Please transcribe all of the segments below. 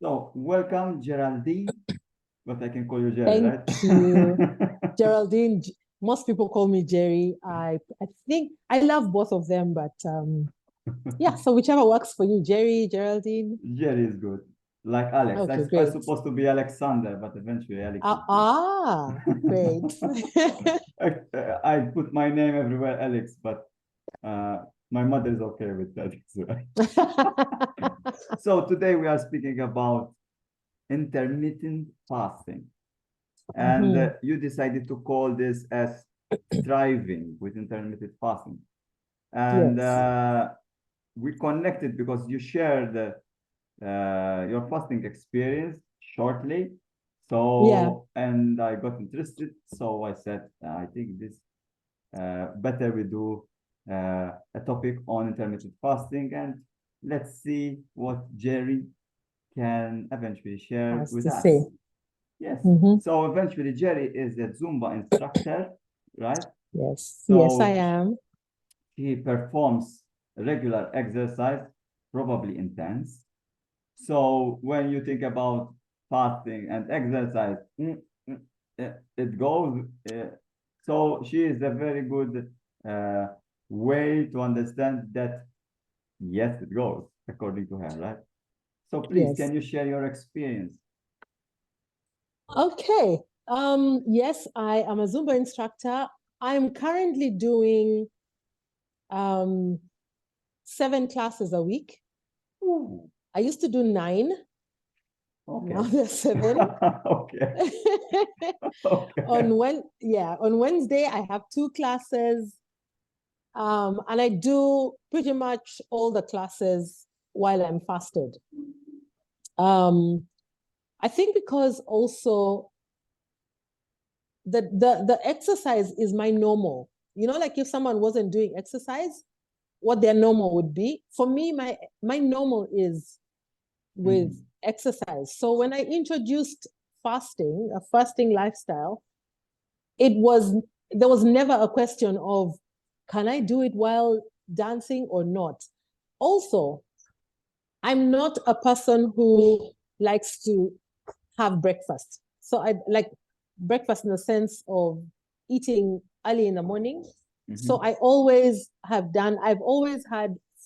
So, welcome, Geraldine. But I can call you Gerry, right? Thank you, Geraldine. Most people call me Gerry. I think I love both of them, but yeah, so whichever works for you, Gerry, Geraldine. Gerry is good. Like Alex. Okay, I'm great. supposed to be Alexander, but eventually Alex. Great. I put my name everywhere, Alex, but my mother is okay with that as well. So today we are speaking about intermittent fasting. And you decided to call this as thriving with intermittent fasting. And Yes. we connected because you shared your fasting experience shortly. So, and I got interested. So I said, I think this better we do a topic on intermittent fasting, and let's see what Gerry can eventually share with us. Say. Yes. So eventually Gerry is a Zumba instructor, right? Yes. So yes, I am. He performs regular exercise, probably intense. So when you think about fasting and exercise, it goes. So she is a very good way to understand that, yes, it goes, according to her, right? So please, can you share your experience? Okay. Yes, I am a Zumba instructor. I'm currently doing 7 classes a week. Ooh. I used to do 9. Okay. Now there's 7. Okay. On Wednesday I have 2 classes. And I do pretty much all the classes while I'm fasted. I think because also the exercise is my normal. You know, like if someone wasn't doing exercise, what their normal would be. For me, my normal is with exercise. So when I introduced fasting, a fasting lifestyle, there was never a question of, can I do it while dancing or not? Also, I'm not a person who likes to have breakfast. So I like breakfast in the sense of eating early in the morning. So I've always had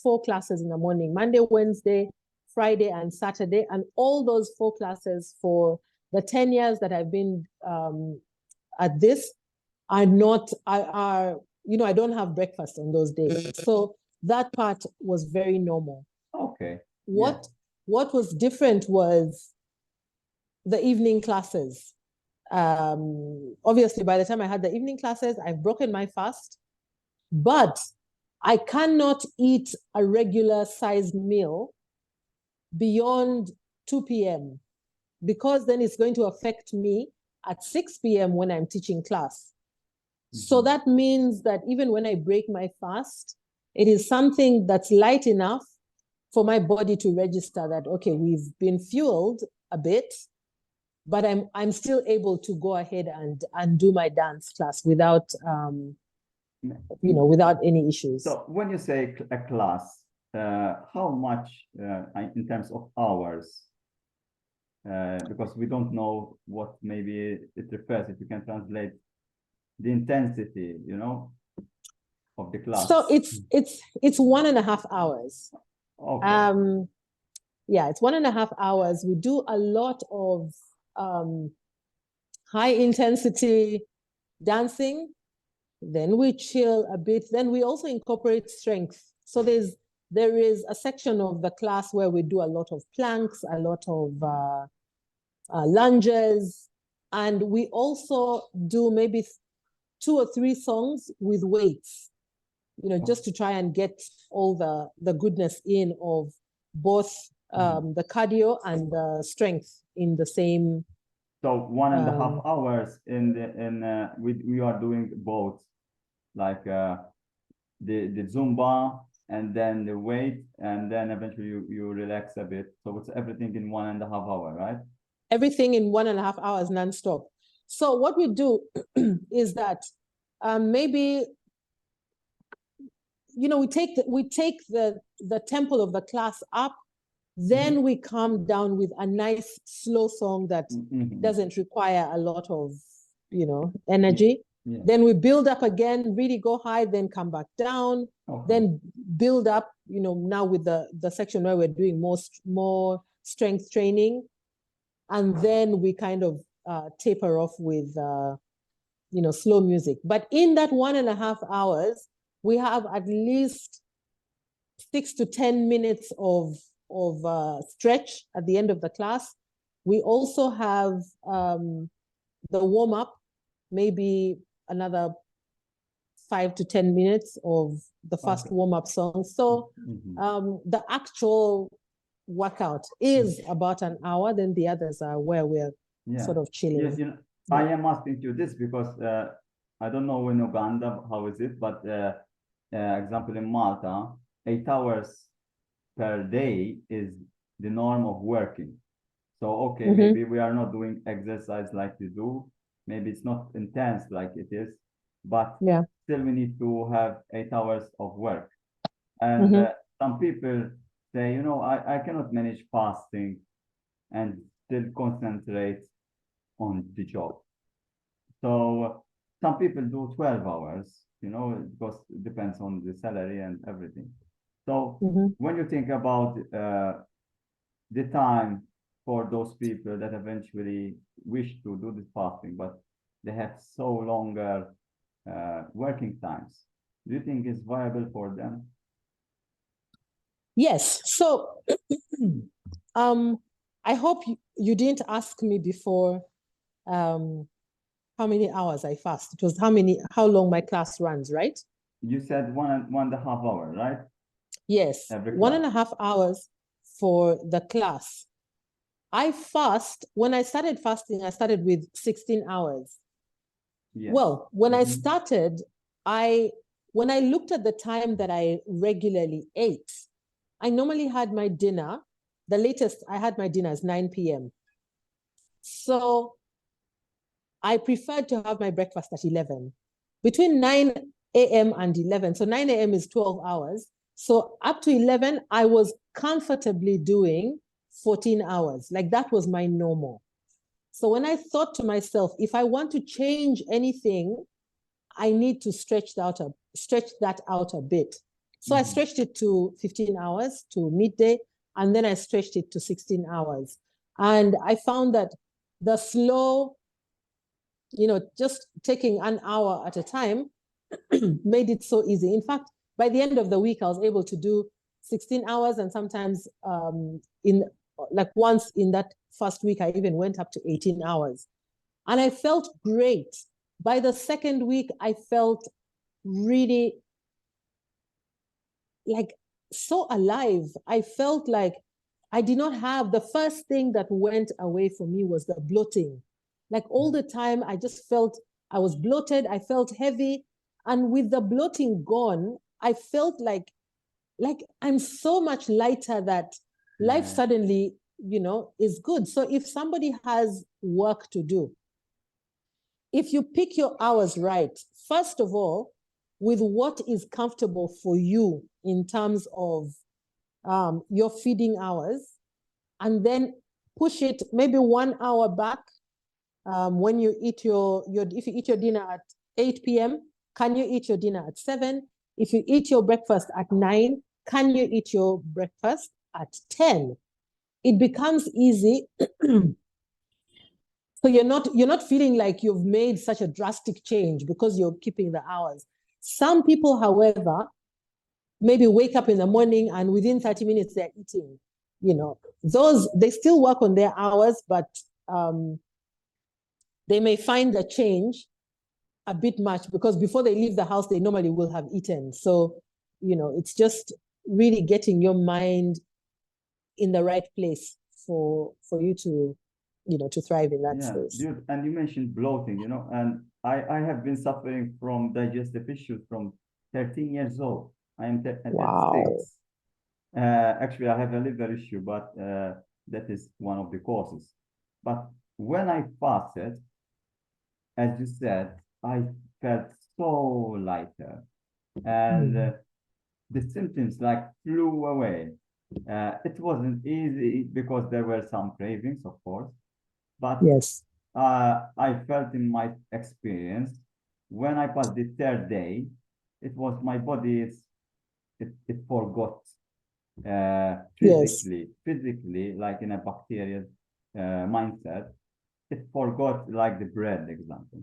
4 classes in the morning: Monday, Wednesday, Friday, and Saturday. And all those 4 classes for the 10 years that I've been at this I don't have breakfast on those days. So that part was very normal. Okay. What was different was the evening classes. Obviously, by the time I had the evening classes, I've broken my fast, but I cannot eat a regular sized meal beyond 2 p.m. because then it's going to affect me at 6 p.m. when I'm teaching class. So that means that even when I break my fast, it is something that's light enough for my body to register that, okay, we've been fueled a bit, but I'm still able to go ahead and do my dance class without without any issues. So when you say a class, how much in terms of hours? Because we don't know what maybe it refers, if you can translate the intensity, of the class. So it's 1.5 hours. Okay. Yeah, it's 1.5 hours. We do a lot of high intensity dancing. Then we chill a bit. Then we also incorporate strength. So there is a section of the class where we do a lot of planks, a lot of lunges, and we also do maybe 2 or 3 songs with weights, just to try and get all the goodness in of both the cardio and the strength in the same. So 1.5 hours we are doing both, like the Zumba and then the weight, and then eventually you relax a bit. So it's everything in 1.5 hours, right? Everything in 1.5 hours nonstop. So what we do is that maybe we take the tempo of the class up. Then we calm down with a nice slow song that doesn't require a lot of, energy. Yeah. Then we build up again, really go high, then come back down, then build up, now with the section where we're doing more strength training. And then we kind of taper off with, slow music. But in that 1.5 hours, we have at least 6 to 10 minutes of stretch at the end of the class. We also have the warm-up, maybe another 5 to 10 minutes of the first warm-up song. So the actual workout is about an hour, then the others are where we're sort of chilling. Yes, I am asking you this because I don't know in Uganda how is it, but example in Malta, 8 hours per day is the norm of working. So maybe we are not doing exercise like you do. Maybe it's not intense like it is, but still we need to have 8 hours of work. And some people say, I cannot manage fasting and still concentrate on the job. So some people do 12 hours, because it depends on the salary and everything. So when you think about the time for those people that eventually wish to do this fasting, but they have so longer working times, do you think it's viable for them? Yes. So I hope you didn't ask me before how many hours I fast. It was how long my class runs, right? You said 1.5 hours, right? Yes, 1.5 hours for the class. I fast, when I started fasting, I started with 16 hours. Yes. Well, when I started, when I looked at the time that I regularly ate, I normally had my dinner. The latest I had my dinner is 9 p.m. So I preferred to have my breakfast at 11. Between 9 a.m. and 11, so 9 a.m. is 12 hours. So up to 11, I was comfortably doing 14 hours. Like that was my normal. So when I thought to myself, if I want to change anything, I need to stretch that out a bit. So I stretched it to 15 hours to midday, and then I stretched it to 16 hours. And I found that the slow, just taking an hour at a time made it so easy. In fact, by the end of the week, I was able to do 16 hours, and sometimes once in that first week, I even went up to 18 hours. And I felt great. By the second week, I felt really so alive. I felt like I did not have, the first thing that went away from me was the bloating. Like all the time, I just felt I was bloated. I felt heavy. And with the bloating gone, I felt like I'm so much lighter that life suddenly, is good. So if somebody has work to do, if you pick your hours right, first of all, with what is comfortable for you in terms of your feeding hours, and then push it maybe 1 hour back. When you eat if you eat your dinner at 8 p.m., can you eat your dinner at 7? If you eat your breakfast at 9, can you eat your breakfast at 10? It becomes easy. So you're not feeling like you've made such a drastic change because you're keeping the hours. Some people, however, maybe wake up in the morning and within 30 minutes they're eating. They still work on their hours, but they may find the change a bit much because before they leave the house, they normally will have eaten. So, it's just really getting your mind in the right place for you to, to thrive in that space. And you mentioned bloating, and I have been suffering from digestive issues from 13 years old. I am 36. Actually, I have a liver issue, but that is one of the causes. But when I fasted, as you said, I felt so lighter, and the symptoms flew away. It wasn't easy because there were some cravings, of course, but Yes. I felt in my experience when I passed the third day, it was my body, it forgot Yes. physically, like in a bacterial mindset, it forgot like the bread example.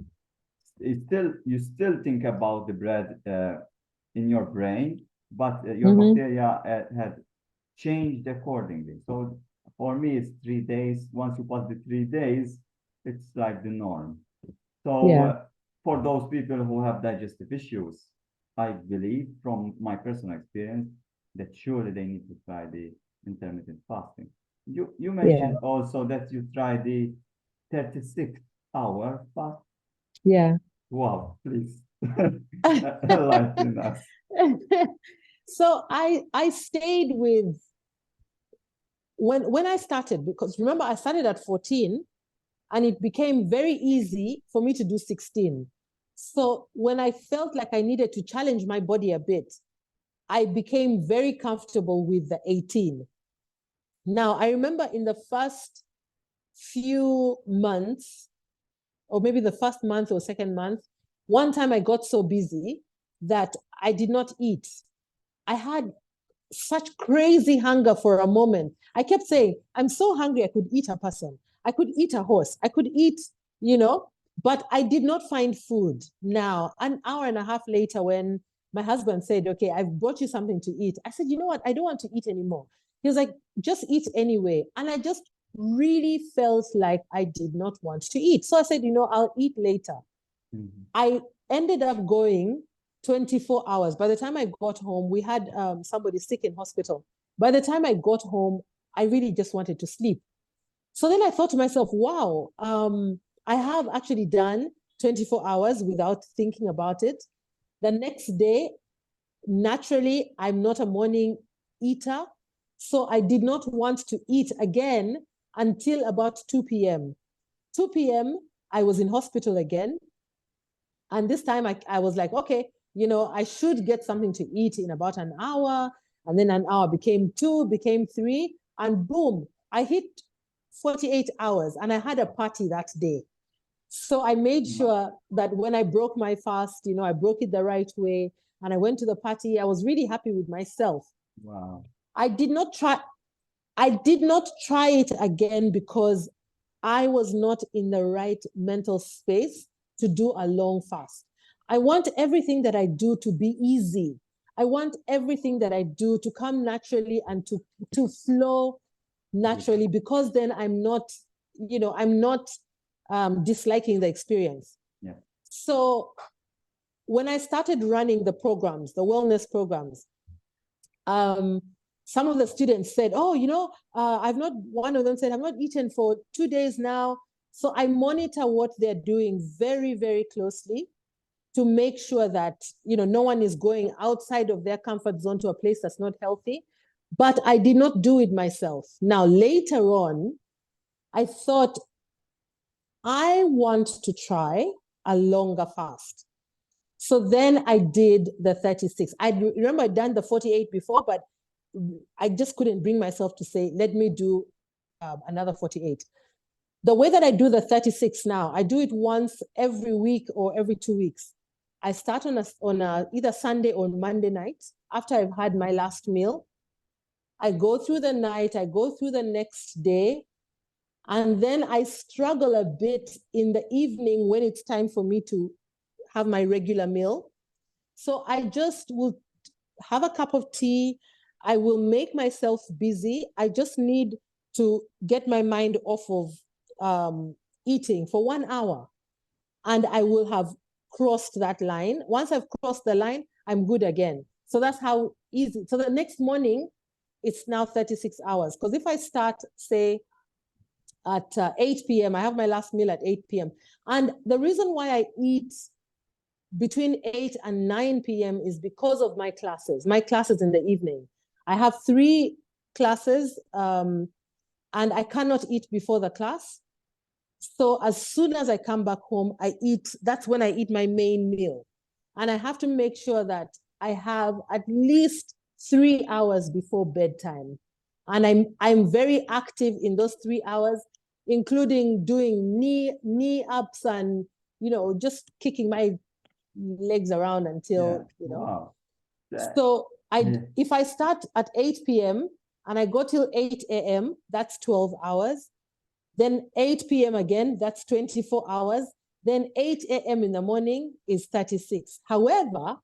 You still think about the bread in your brain, but your Mm-hmm. bacteria had changed accordingly. So for me, it's 3 days. Once you pass the 3 days, it's like the norm. So Yeah. for those people who have digestive issues, I believe from my personal experience that surely they need to try the intermittent fasting. You Yeah. mentioned also that you try the 36-hour fast. Yeah. Wow, please enlighten us. So I stayed with when I started, because remember I started at 14 and it became very easy for me to do 16. So when I felt like I needed to challenge my body a bit, I became very comfortable with the 18. Now, I remember in the first few months, or maybe the first month or second month, one time I got so busy that I did not eat. I had such crazy hunger for a moment. I kept saying, I'm so hungry, I could eat a person. I could eat a horse. I could eat, but I did not find food. Now, an hour and a half later, when my husband said, okay, I've brought you something to eat, I said, you know what? I don't want to eat anymore. He was like, just eat anyway. And I just really felt like I did not want to eat. So I said, I'll eat later. Mhm. I ended up going 24 hours. By the time I got home, we had somebody sick in hospital. By the time I got home, I really just wanted to sleep. So then I thought to myself, wow, I have actually done 24 hours without thinking about it. The next day, naturally, I'm not a morning eater. So I did not want to eat again until about 2 p.m. 2 p.m., I was in hospital again. And this time I was like, okay, I should get something to eat in about an hour. And then an hour became 2, became 3. And boom, I hit 48 hours and I had a party that day. So I made sure that when I broke my fast, I broke it the right way. And I went to the party. I was really happy with myself. Wow. I did not try. I did not try it again because I was not in the right mental space to do a long fast. I want everything that I do to be easy. I want everything that I do to come naturally and to flow naturally, because then I'm not, disliking the experience. Yeah. So when I started running the programs, the wellness programs, some of the students said, oh, one of them said, I've not eaten for 2 days now. So I monitor what they're doing very, very closely to make sure that, no one is going outside of their comfort zone to a place that's not healthy. But I did not do it myself. Now, later on, I thought, I want to try a longer fast. So then I did the 36. I remember I'd done the 48 before, but I just couldn't bring myself to say, let me do another 48. The way that I do the 36 now, I do it once every week or every 2 weeks. I start on either Sunday or Monday night after I've had my last meal. I go through the night, I go through the next day, and then I struggle a bit in the evening when it's time for me to have my regular meal. So I just will have a cup of tea. I will make myself busy. I just need to get my mind off of eating for 1 hour. And I will have crossed that line. Once I've crossed the line, I'm good again. So that's how easy. So the next morning, it's now 36 hours. Because if I start, say, at 8 p.m., I have my last meal at 8 p.m. And the reason why I eat between 8 and 9 p.m. is because of my classes in the evening. I have 3 classes, and I cannot eat before the class. So as soon as I come back home, that's when I eat my main meal. And I have to make sure that I have at least 3 hours before bedtime. And I'm very active in those 3 hours, including doing knee ups and, you know, just kicking my legs around until, you know. Wow. So if I start at 8 p.m. and I go till 8 a.m., that's 12 hours. Then 8 p.m. again, that's 24 hours. Then 8 a.m. in the morning is 36. However,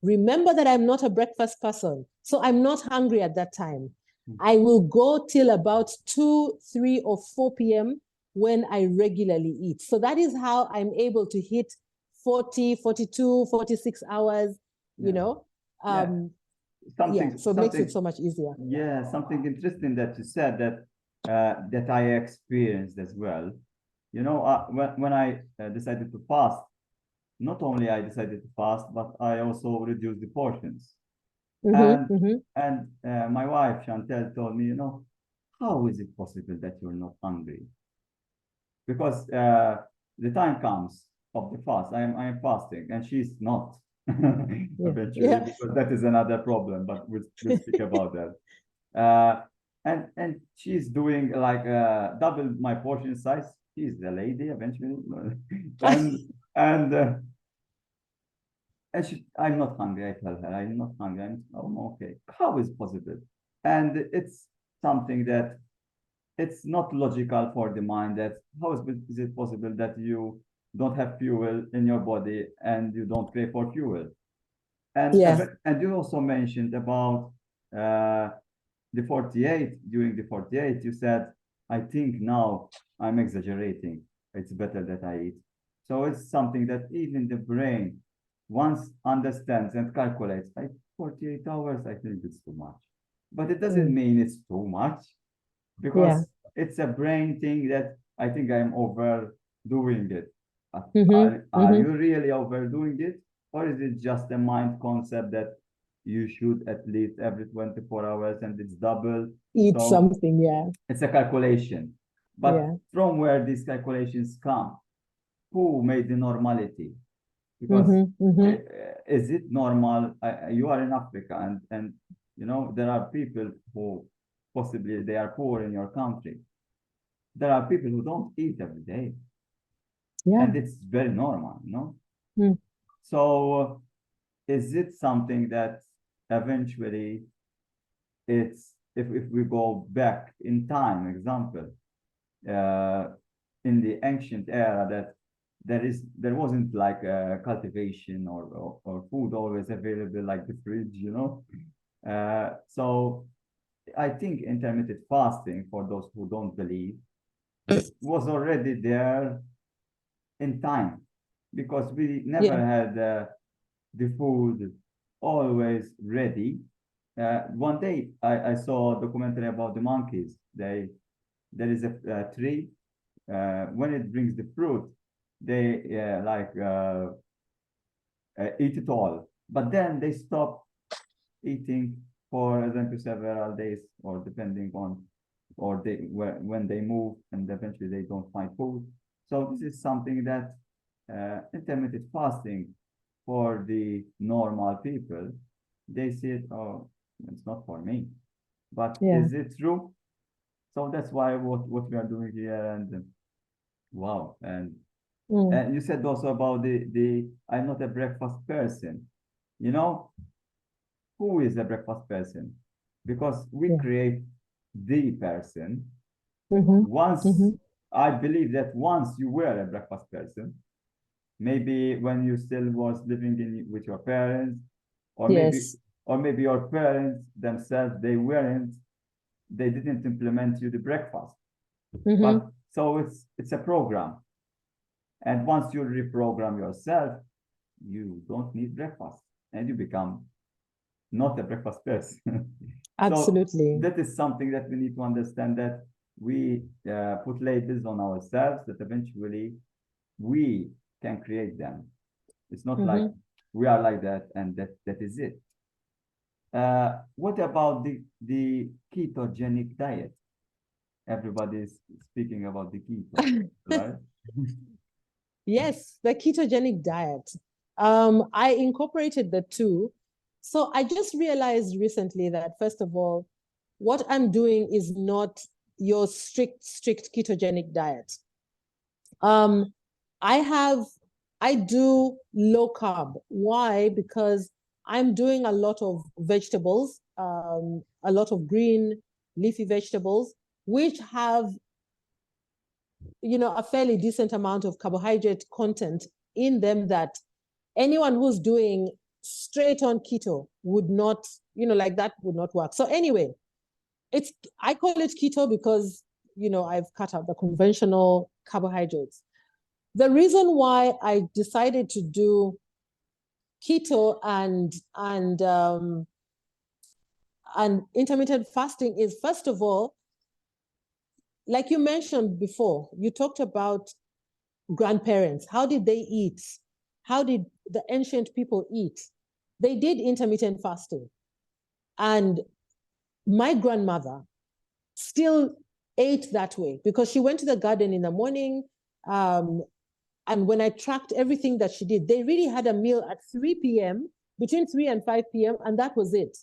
remember that I'm not a breakfast person, so I'm not hungry at that time. I will go till about 2, 3, or 4 p.m. when I regularly eat. So that is how I'm able to hit 40, 42, 46 hours, you know. So it makes it so much easier. Yeah, something interesting that you said that that I experienced as well. You know, when I decided to fast, not only I decided to fast, but I also reduced the portions. And my wife Chantel told me, you know, how is it possible that you're not hungry? Because the time comes of the fast. I am fasting, and she's not. Eventually, because that is another problem. But we'll speak about that. And she's doing like double my portion size. She's the lady eventually, and I'm not hungry. I tell her I'm not hungry. I'm okay. How is possible? And it's something that it's not logical for the mind. That how is it possible that you don't have fuel in your body and you don't pay for fuel? And you also mentioned about the 48. During the 48, you said, I think now I'm exaggerating. It's better that I eat. So it's something that even the brain once understands and calculates, like 48 hours, I think it's too much. But it doesn't mean it's too much, because it's a brain thing that I think I'm overdoing it. Are you really overdoing it? Or is it just a mind concept that you should at least every 24 hours and it's double? Eat something, It's a calculation. But from where these calculations come, who made the normality? Because is it normal? You are in Africa, and you know there are people who possibly they are poor in your country. There are people who don't eat every day, and it's very normal, you know. So is it something that eventually it's if we go back in time, example, in the ancient era, that there wasn't like a cultivation or food always available like the fridge, you know. So I think intermittent fasting, for those who don't believe, was already there in time, because we never had the food always ready. One day I saw a documentary about the monkeys. There is a tree. When it brings the fruit, they eat it all, but then they stop eating for example several days, or depending on, or when they move, and eventually they don't find food. So this is something that intermittent fasting, for the normal people, they see it, oh, it's not for me. But is it true? So that's why what we are doing here. And wow. And you said also about the I'm not a breakfast person. You know, who is a breakfast person? Because we create the person. Once I believe that once you were a breakfast person, maybe when you still was living with your parents, or maybe your parents themselves, they didn't implement you the breakfast. But so it's a program. And once you reprogram yourself, you don't need breakfast, and you become not a breakfast person. Absolutely. So that is something that we need to understand, that we put labels on ourselves that eventually we can create them. It's not like we are like that and that is it. What about the ketogenic diet? Everybody is speaking about the keto, right? Yes, the ketogenic diet. I incorporated the two. So I just realized recently that, first of all, what I'm doing is not your strict ketogenic diet. I do low carb. Why? Because I'm doing a lot of vegetables, a lot of green leafy vegetables, which have, you know, a fairly decent amount of carbohydrate content in them that anyone who's doing straight on keto would not, you know, like that would not work. So anyway, I call it keto because, you know, I've cut out the conventional carbohydrates. The reason why I decided to do keto and intermittent fasting is, first of all, like you mentioned before, you talked about grandparents. How did they eat? How did the ancient people eat? They did intermittent fasting. And my grandmother still ate that way because she went to the garden in the morning. And when I tracked everything that she did, they really had a meal at 3 p.m., between 3 and 5 p.m., and that was it.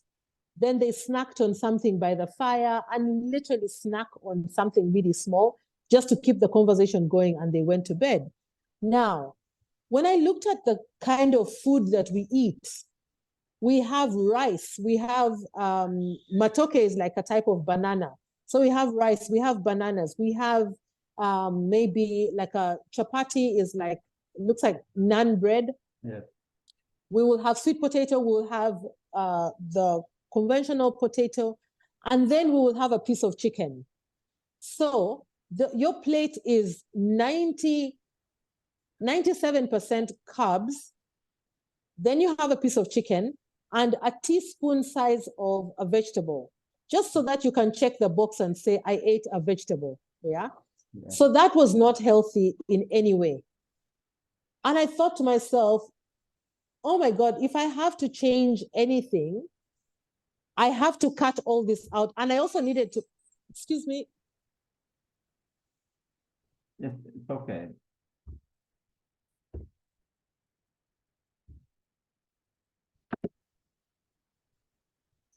Then they snacked on something by the fire and literally snack on something really small just to keep the conversation going, and they went to bed. Now, when I looked at the kind of food that we eat, we have rice, we have matoke is like a type of banana. So we have rice, we have bananas, we have maybe like a chapati is like, looks like naan bread. Yeah. We will have sweet potato, we'll have the conventional potato, and then we will have a piece of chicken. So your plate is 97% carbs. Then you have a piece of chicken and a teaspoon size of a vegetable, just so that you can check the box and say, I ate a vegetable. Yeah. So that was not healthy in any way. And I thought to myself, oh my God, if I have to change anything, I have to cut all this out. And I also needed to, excuse me. Yes, it's okay.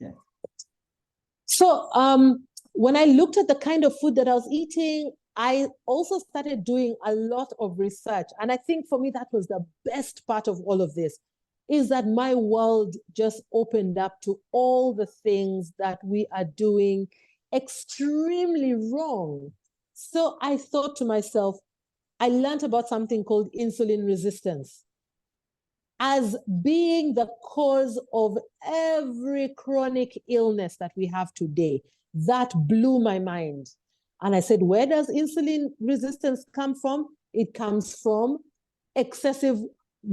Yeah. So when I looked at the kind of food that I was eating, I also started doing a lot of research. And I think for me, that was the best part of all of this, is that my world just opened up to all the things that we are doing extremely wrong. So I thought to myself, I learned about something called insulin resistance as being the cause of every chronic illness that we have today. That blew my mind. And I said, where does insulin resistance come from? It comes from excessive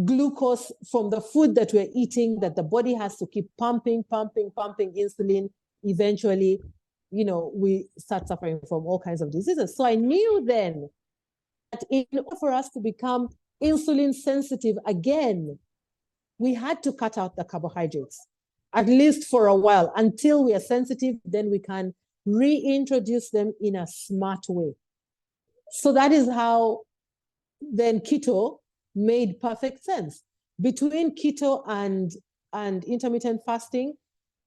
glucose from the food that we're eating, that the body has to keep pumping insulin. Eventually, you know, we start suffering from all kinds of diseases. So I knew then that in order for us to become insulin sensitive again, we had to cut out the carbohydrates, at least for a while, until we are sensitive, then we can reintroduce them in a smart way. So that is how then keto made perfect sense. Between keto and intermittent fasting,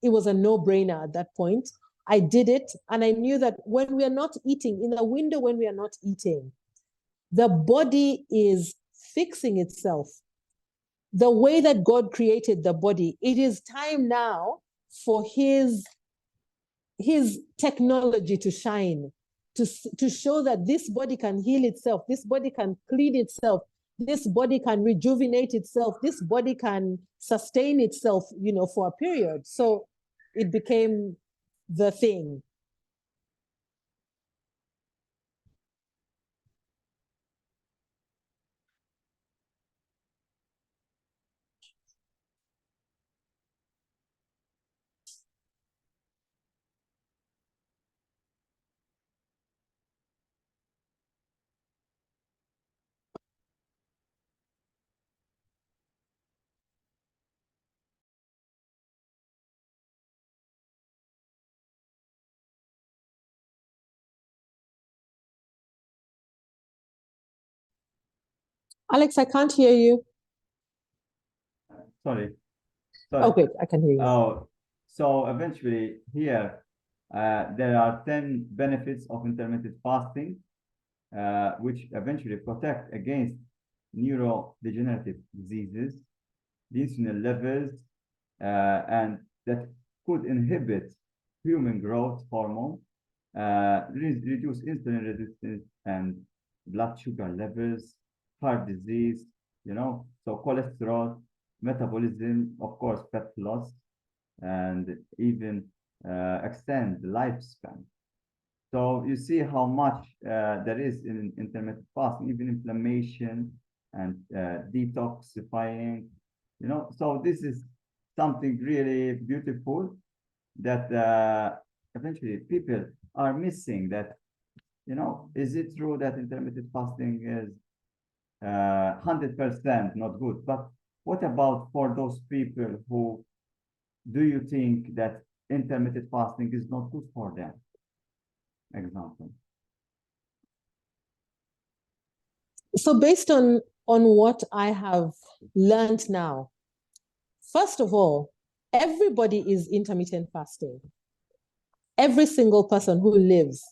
it was a no-brainer at that point. I did it, and I knew that when we are not eating, in a window when we are not eating, the body is fixing itself. The way that God created the body, it is time now for his technology to shine, to show that this body can heal itself, this body can clean itself, this body can rejuvenate itself, this body can sustain itself, you know, for a period. So it became the thing. Alex, I can't hear you. Sorry. Oh, great, I can hear you. Oh, so eventually here, There are 10 benefits of intermittent fasting, which eventually protect against neurodegenerative diseases, the insulin levels, and that could inhibit human growth hormone, reduce insulin resistance and blood sugar levels, heart disease, so cholesterol, metabolism, of course, fat loss, and even extend the lifespan. So you see how much there is in intermittent fasting, even inflammation and detoxifying, So this is something really beautiful that eventually people are missing that, is it true that intermittent fasting is 100% not good? But what about for those people who do you think that intermittent fasting is not good for them? Example. So based on what I have learned now, first of all, everybody is intermittent fasting. Every single person who lives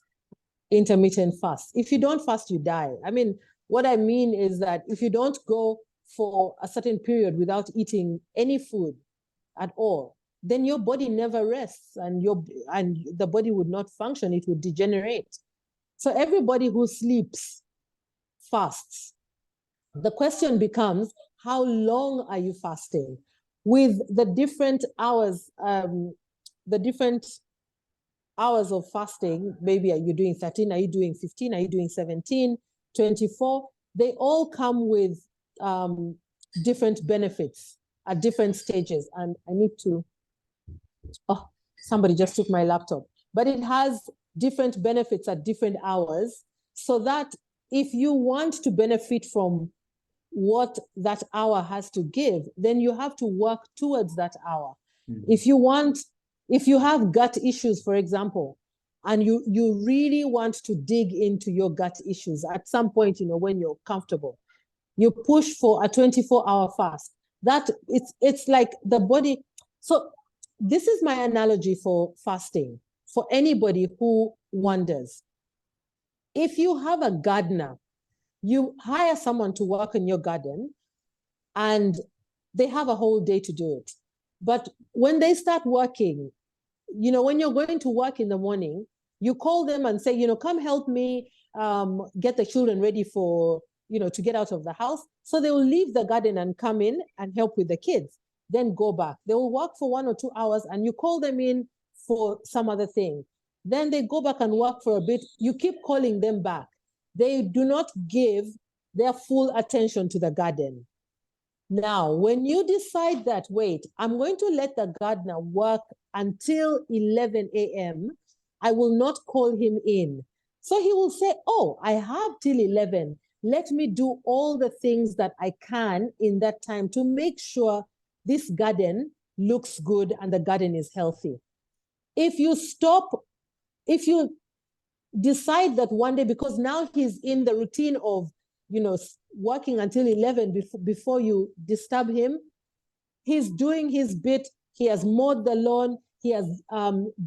intermittent fast. If you don't fast, you die. I mean, what I mean is that if you don't go for a certain period without eating any food at all, then your body never rests and the body would not function, it would degenerate. So everybody who sleeps fasts. The question becomes, how long are you fasting? With the different hours, of fasting, maybe are you doing 13, are you doing 15, are you doing 17, 24? They all come with different benefits at different stages. And I need to, oh, somebody just took my laptop. But it has different benefits at different hours, so that if you want to benefit from what that hour has to give, then you have to work towards that hour. Mm-hmm. If you have gut issues, for example, and you really want to dig into your gut issues at some point, when you're comfortable, you push for a 24-hour fast. That it's like the body. So this is my analogy for fasting for anybody who wonders. If you have a gardener, you hire someone to work in your garden and they have a whole day to do it. But when they start working, when you're going to work in the morning, you call them and say, come help me get the children ready for, to get out of the house. So they will leave the garden and come in and help with the kids, then go back. They will work for 1 or 2 hours and you call them in for some other thing. Then they go back and work for a bit. You keep calling them back. They do not give their full attention to the garden. Now, when you decide that, wait, I'm going to let the gardener work until 11 a.m., I will not call him in. So he will say, oh, I have till 11. Let me do all the things that I can in that time to make sure this garden looks good and the garden is healthy. If you decide that one day, because now he's in the routine of, working until 11 before you disturb him, he's doing his bit. He has mowed the lawn. He has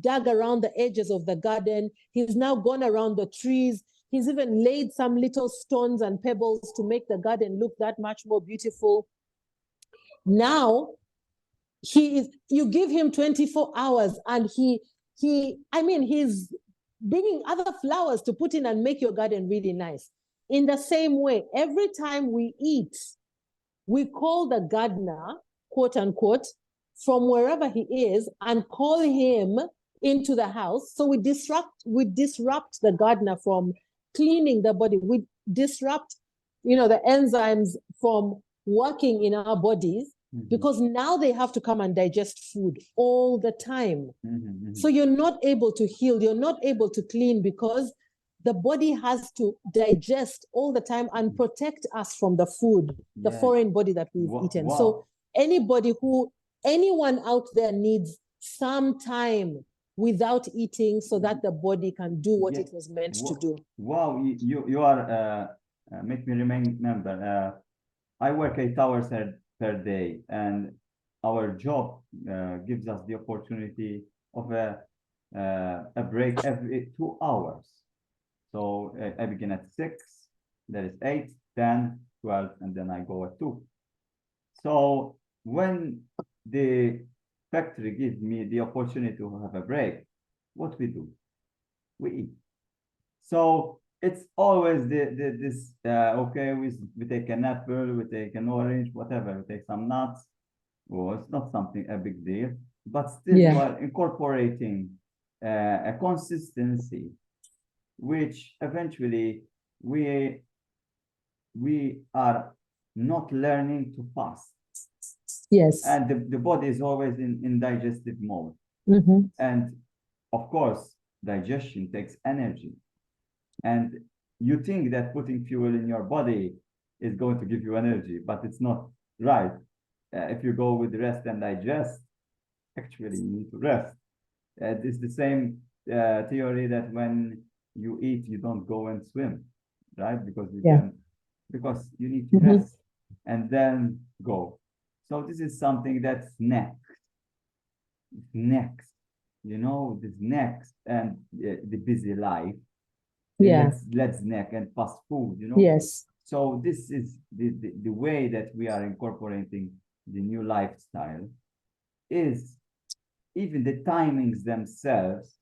dug around the edges of the garden. He's now gone around the trees. He's even laid some little stones and pebbles to make the garden look that much more beautiful. Now, you give him 24 hours and he's bringing other flowers to put in and make your garden really nice. In the same way, every time we eat, we call the gardener, quote unquote, from wherever he is and call him into the house. So we disrupt the gardener from cleaning the body. We disrupt, the enzymes from working in our bodies, because now they have to come and digest food all the time. Mm-hmm. So you're not able to heal, you're not able to clean, because the body has to digest all the time and protect us from the food, the foreign body that we've eaten. Wow. So anyone out there needs some time without eating so that the body can do what it was meant to do. Wow, you are, make me remember, I work 8 hours per day, and our job gives us the opportunity of a break every 2 hours. So I begin at 6, there is 8, 10, 12, and then I go at 2. So when the factory gives me the opportunity to have a break, what we do? We eat. So it's always this, okay, we take an apple, we take an orange, whatever, we take some nuts. Well, it's not something a big deal, but still you are incorporating a consistency, which eventually we are not learning to fast. Yes. And the body is always in digestive mode. And of course, digestion takes energy. And you think that putting fuel in your body is going to give you energy, but it's not right. If you go with rest and digest, actually you need to rest. It's the same theory that when you eat, you don't go and swim, right? Because because you need to rest and then go. So this is something that's next, you know, this next, and the busy life. Let's neck and fast food, you know. Yes. So this is the way that we are incorporating the new lifestyle, is even the timings themselves,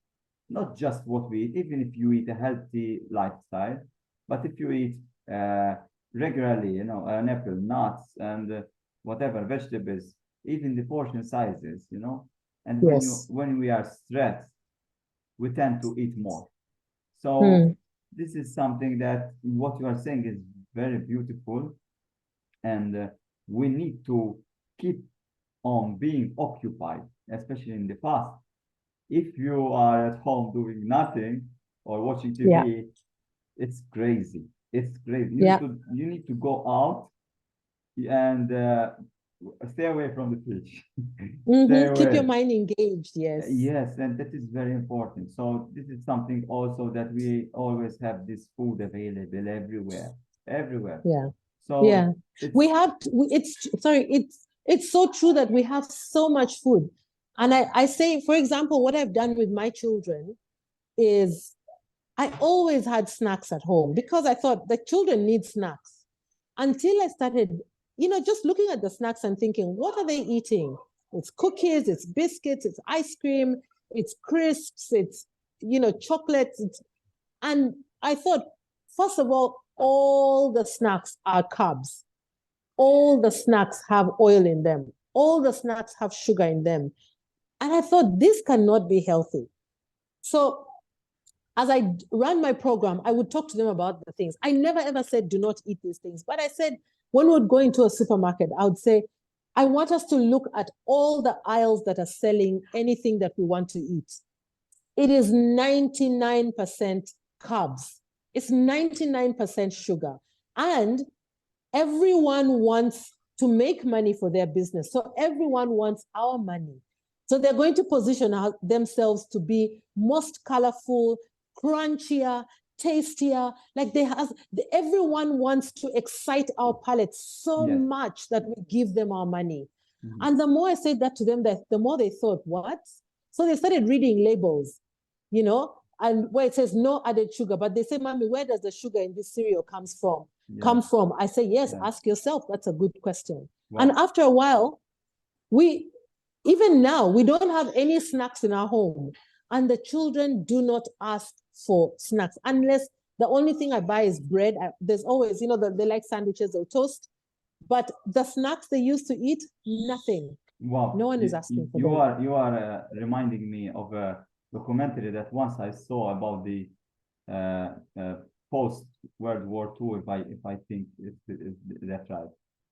not just what we eat. Even if you eat a healthy lifestyle, but if you eat regularly, you know, an apple, nuts, and whatever vegetables, even the portion sizes, you know. And when we are stressed, we tend to eat more. So this is something that what you are saying is very beautiful, and we need to keep on being occupied, especially in the past. If you are at home doing nothing or watching TV, it's crazy. It's crazy. You need to go out and stay away from the pitch. Keep your mind engaged. Yes. Yes, and that is very important. So this is something also that we always have this food available everywhere. Yeah. So we have. It's so true that we have so much food, and I say, for example, what I've done with my children is I always had snacks at home because I thought the children need snacks. Until I started, just looking at the snacks and thinking, what are they eating? It's cookies, it's biscuits, it's ice cream, it's crisps, it's, chocolates. And I thought, first of all the snacks are carbs. All the snacks have oil in them. All the snacks have sugar in them. And I thought, this cannot be healthy. So as I ran my program, I would talk to them about the things. I never ever said, do not eat these things. But I said, when we would go into a supermarket, I would say, I want us to look at all the aisles that are selling anything that we want to eat. It is 99% carbs. It's 99% sugar. And everyone wants to make money for their business. So everyone wants our money. So they're going to position themselves to be most colorful, crunchier, tastier. Like everyone wants to excite our palates so much that we give them our money. And the more I said that to them, the more they thought, what? So they started reading labels, and where it says no added sugar. But they say, Mommy, where does the sugar in this cereal come from? I say, yes, ask yourself. That's a good question. Wow. And after a while, even now, we don't have any snacks in our home. And the children do not ask for snacks unless the only thing I buy is bread. There's always, they like sandwiches or toast. But the snacks they used to eat, nothing. Wow. No one is asking for them. You are reminding me of a documentary that once I saw about the post-World War II, if I think that's right.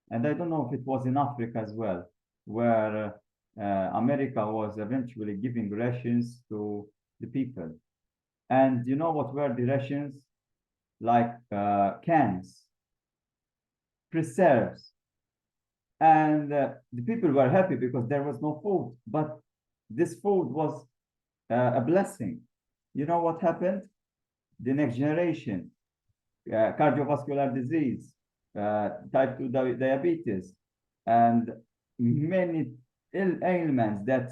And I don't know if it was in Africa as well, where America was eventually giving rations to the people. And you know what were the rations? Like cans, preserves. And the people were happy because there was no food. But this food was a blessing. You know what happened? The next generation, cardiovascular disease, type 2 diabetes, and many ailments that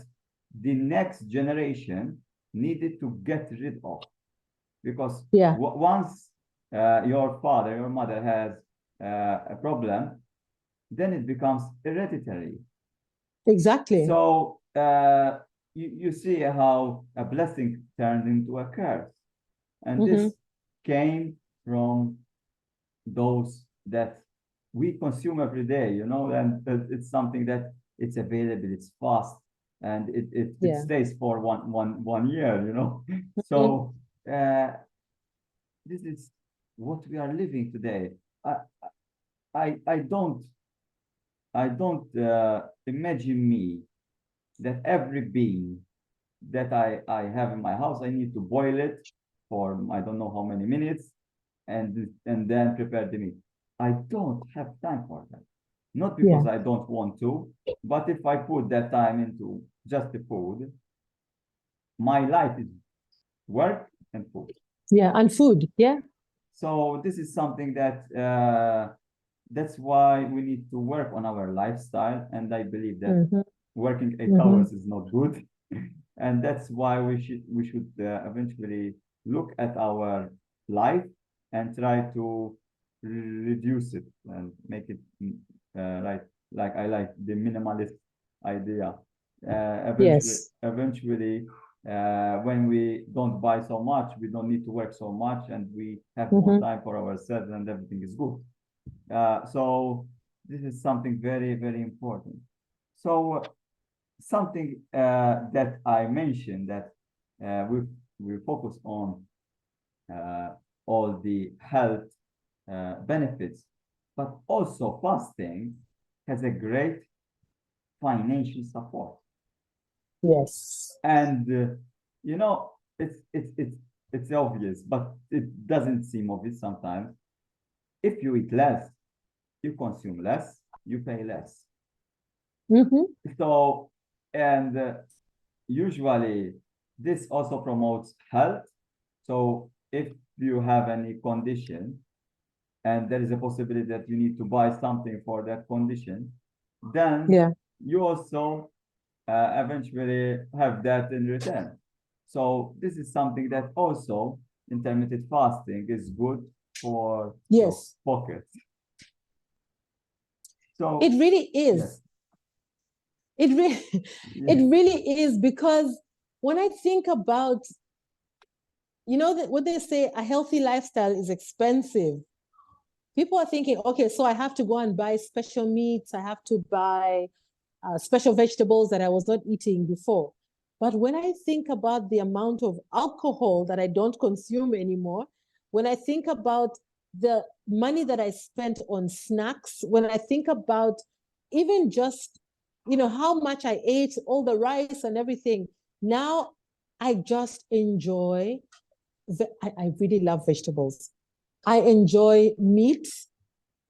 the next generation needed to get rid of. Because Yeah. once your father, your mother has a problem, then it becomes hereditary. Exactly. So you see how a blessing turned into a curse. And this came from those that we consume every day, you know, and it's something that it's available, it's fast, and it stays for one year, you know. So this is what we are living today. I don't imagine me that every bean that I have in my house, I need to boil it for I don't know how many minutes and then prepare the meat. I don't have time for that. Not because I don't want to, but if I put that time into just the food, my life is work and food. Yeah, and food. Yeah. So this is something that that's why we need to work on our lifestyle. And I believe that working 8 hours is not good. And that's why we should eventually look at our life and try to reduce it and make it like I like the minimalist idea. Eventually, when we don't buy so much, we don't need to work so much, and we have more time for ourselves, and everything is good. So this is something very, very important. So something that I mentioned that we focus on all the health benefits, but also fasting has a great financial support. Yes. And you know, it's obvious, but it doesn't seem obvious sometimes. If you eat less, you consume less, you pay less. So, and usually this also promotes health. So if you have any condition and there is a possibility that you need to buy something for that condition, then you also eventually have that in return. So this is something that also intermittent fasting is good for your pocket. So it really is. It really is, because when I think about, you know, what they say, a healthy lifestyle is expensive. People are thinking, okay, so I have to go and buy special meats. I have to buy special vegetables that I was not eating before. But when I think about the amount of alcohol that I don't consume anymore, when I think about the money that I spent on snacks, when I think about even just, you know, how much I ate, all the rice and everything, now I just enjoy, I really love vegetables. I enjoy meat,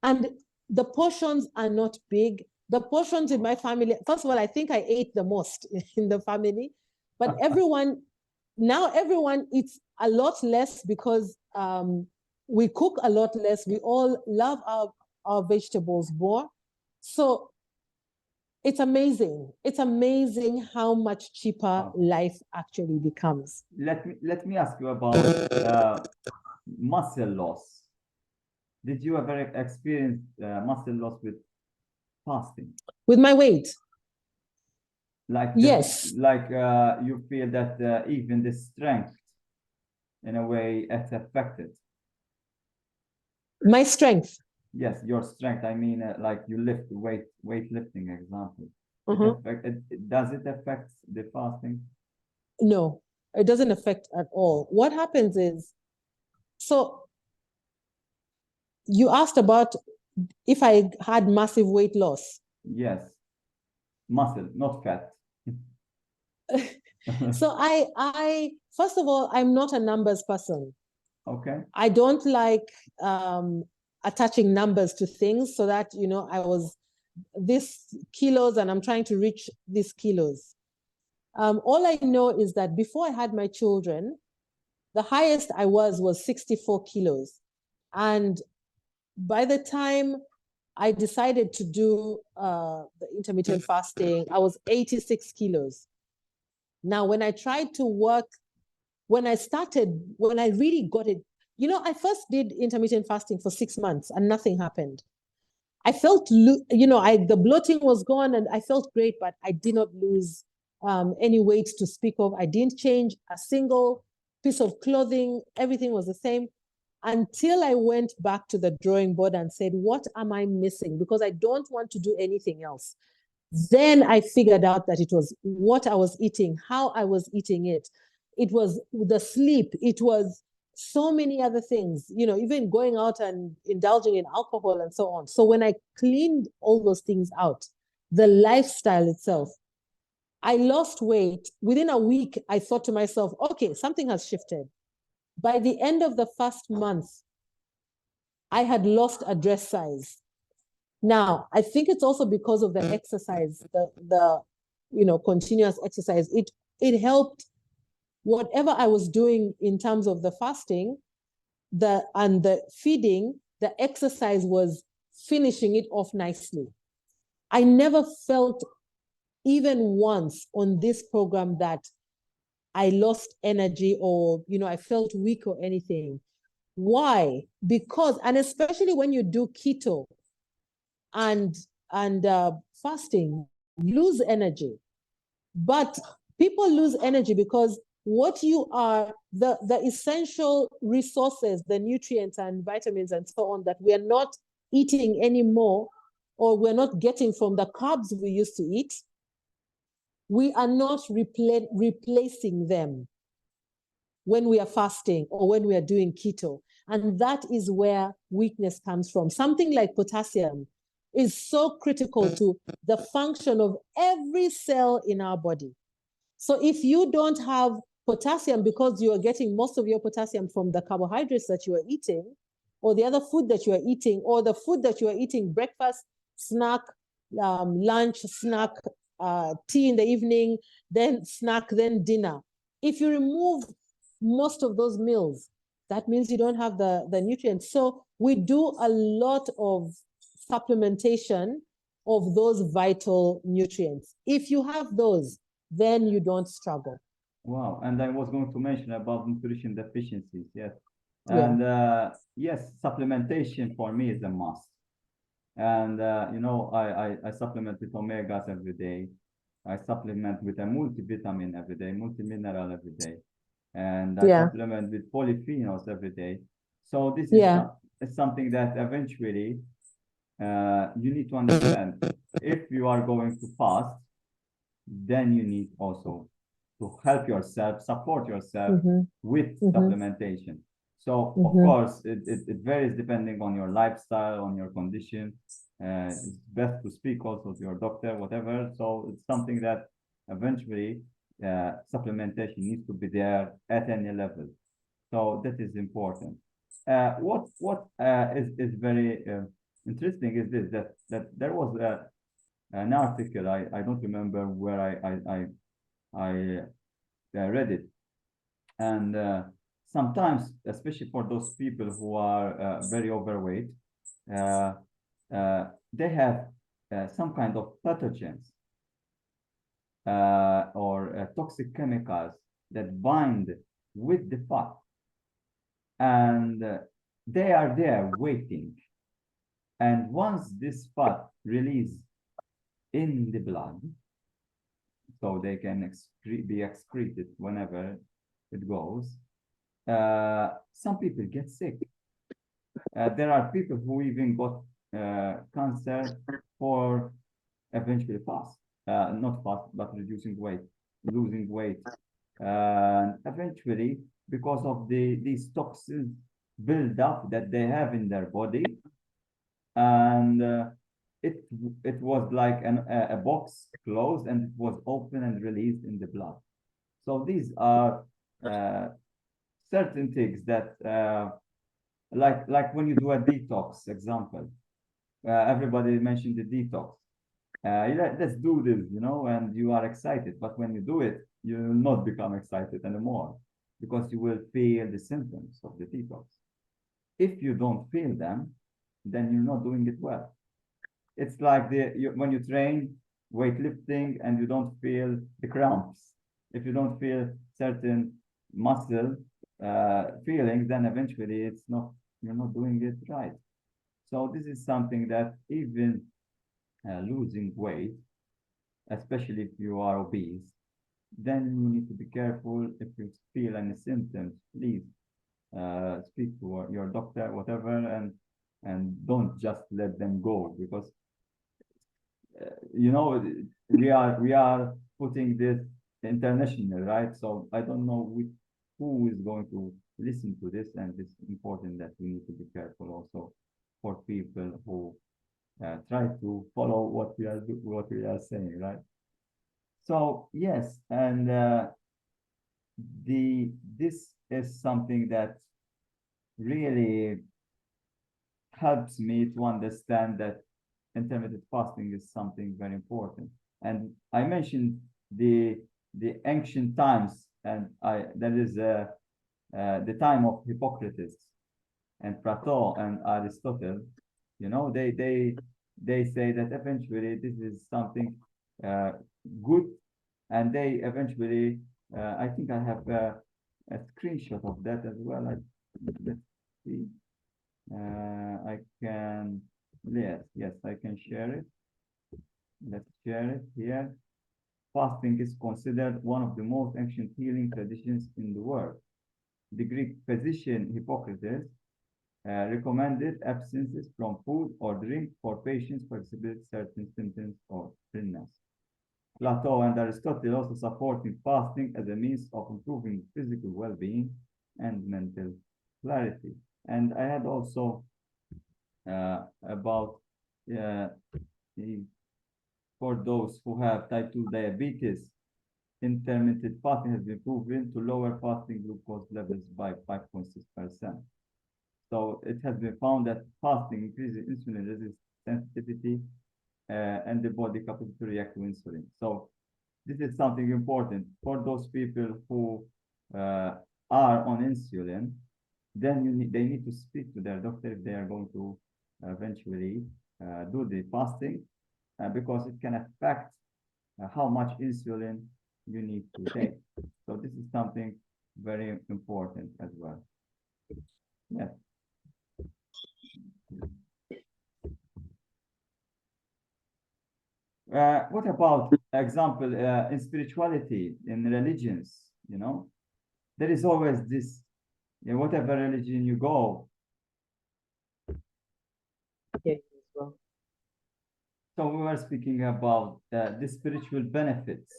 and the portions are not big. The portions in my family, first of all, I think I ate the most in the family, but everyone eats a lot less because we cook a lot less. We all love our vegetables more. So it's amazing. It's amazing how much cheaper life actually becomes. Let me ask you about muscle loss. Did you ever experience muscle loss with fasting? With my weight? Like yes. You feel that even the strength, in a way, it's affected. My strength? Yes, your strength. I mean, like you lift weightlifting example. Does it affect the fasting? No, it doesn't affect at all. What happens is, so you asked about if I had massive weight loss. Yes, muscle, not fat. So I first of all, I'm not a numbers person. Okay. I don't like attaching numbers to things, so that, you know, I was this kilos and I'm trying to reach these kilos. All I know is that before I had my children, the highest I was 64 kilos. And by the time I decided to do the intermittent fasting, I was 86 kilos. Now, when I tried to work when I really got it, you know, I first did intermittent fasting for 6 months and nothing happened. I felt, you know, the bloating was gone and I felt great, but I did not lose any weight to speak of. I didn't change a single piece of clothing. Everything was the same until I went back to the drawing board and said, what am I missing? Because I don't want to do anything else. Then I figured out that it was what I was eating, how I was eating it. It was the sleep. It was so many other things, you know, even going out and indulging in alcohol and so on. So when I cleaned all those things out, the lifestyle itself, I lost weight. Within a week, I thought to myself, okay, something has shifted. By the end of the first month, I had lost a dress size. Now, I think it's also because of the exercise, the you know, continuous exercise. It helped whatever I was doing in terms of the fasting, and the feeding, the exercise was finishing it off nicely. I never felt even once on this program that I lost energy or, you know, I felt weak or anything. Why? Because, and especially when you do keto and fasting, you lose energy. But people lose energy because what you are, the essential resources, the nutrients and vitamins and so on that we are not eating anymore, or we're not getting from the carbs we used to eat, we are not replacing them when we are fasting or when we are doing keto. And that is where weakness comes from. Something like potassium is so critical to the function of every cell in our body. So if you don't have potassium because you are getting most of your potassium from the carbohydrates that you are eating, or the other food that you are eating, or the food that you are eating, breakfast, snack, lunch, snack, tea in the evening, then snack, then dinner. If you remove most of those meals, that means you don't have the nutrients. So we do a lot of supplementation of those vital nutrients. If you have those, then you don't struggle. Wow. And I was going to mention about nutrition deficiencies. Yes. Yeah. And yes, supplementation for me is a must. And you know, I supplement with omegas every day. I supplement with a multivitamin every day, multimineral every day, and I Yeah. supplement with polyphenols every day. So this is Yeah. something that eventually you need to understand. If you are going to fast, then you need also to help yourself, support yourself with supplementation. So of course, it varies depending on your lifestyle, on your condition. It's best to speak also to your doctor, whatever. So it's something that eventually supplementation needs to be there at any level. So that is important. What is very interesting is this, that there was an article, I don't remember where I read it, and sometimes, especially for those people who are very overweight, they have some kind of pathogens or toxic chemicals that bind with the fat, and they are there waiting. And once this fat release in the blood, so they can be excreted whenever it goes, some people get sick. There are people who even got cancer for eventually fast, not fast, but reducing weight, losing weight. Eventually, because of these toxins build up that they have in their body, and it was like a box closed and it was open and released in the blood. So these are certain things that like when you do a detox example, everybody mentioned the detox. Let's do this, you know, and you are excited, but when you do it, you will not become excited anymore because you will feel the symptoms of the detox. If you don't feel them, then you're not doing it well. It's like when you train weightlifting and you don't feel the cramps, if you don't feel certain muscle feelings, then eventually you're not doing it right. So this is something that even losing weight, especially if you are obese, then you need to be careful. If you feel any symptoms, please speak to your doctor, whatever, and don't just let them go, because you know, we are putting this international, right? So I don't know who is going to listen to this, and it's important that we need to be careful also for people who try to follow what we are saying, right? So yes, and this is something that really helps me to understand that intermittent fasting is something very important. And I mentioned the ancient times, and that is the time of Hippocrates and Plato and Aristotle. You know, they say that eventually this is something uh, good, and they eventually I think I have a screenshot of that as well. Let's see. I can, yes, I can share it. Let's share it here. Fasting is considered one of the most ancient healing traditions in the world. The Greek physician Hippocrates recommended abstinence from food or drink for patients who exhibit certain symptoms of illness. Plato and Aristotle also supported fasting as a means of improving physical well-being and mental clarity. And I had also about for those who have type 2 diabetes, intermittent fasting has been proven to lower fasting glucose levels by 5.6%. So it has been found that fasting increases insulin resistance sensitivity and the body capacity to react to insulin. So this is something important for those people who are on insulin. Then they need to speak to their doctor if they are going to eventually do the fasting, because it can affect how much insulin you need to take. So this is something very important as well. Yeah. What about example in spirituality, in religions? You know, there is always this, you know, whatever religion you go. Yeah, as well. So we were speaking about the spiritual benefits.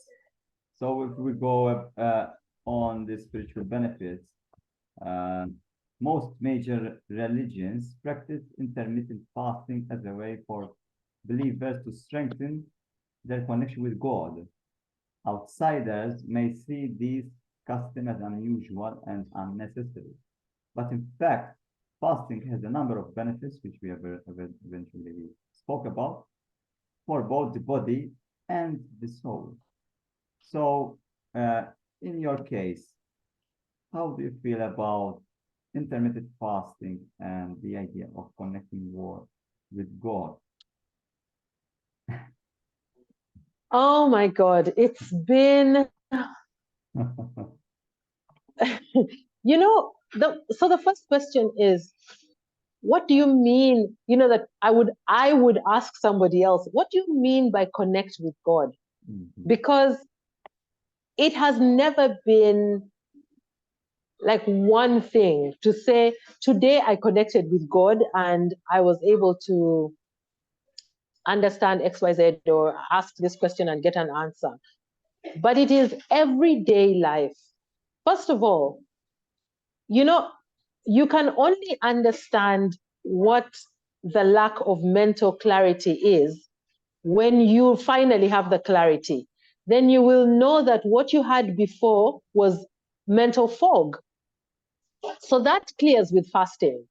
So if we go on the spiritual benefits, most major religions practice intermittent fasting as a way for believers to strengthen their connection with God. Outsiders may see these customs as unusual and unnecessary, but in fact, fasting has a number of benefits which we have eventually spoke about for both the body and the soul. So, in your case, how do you feel about intermittent fasting and the idea of connecting more with God? Oh my God, it's been, you know, so the first question is, what do you mean? You know, that I would ask somebody else, what do you mean by connect with God? Mhm. Because it has never been like one thing to say, today I connected with God and I was able to understand XYZ or ask this question and get an answer. But it is everyday life. First of all, you know, you can only understand what the lack of mental clarity is when you finally have the clarity. Then you will know that what you had before was mental fog. So that clears with fasting.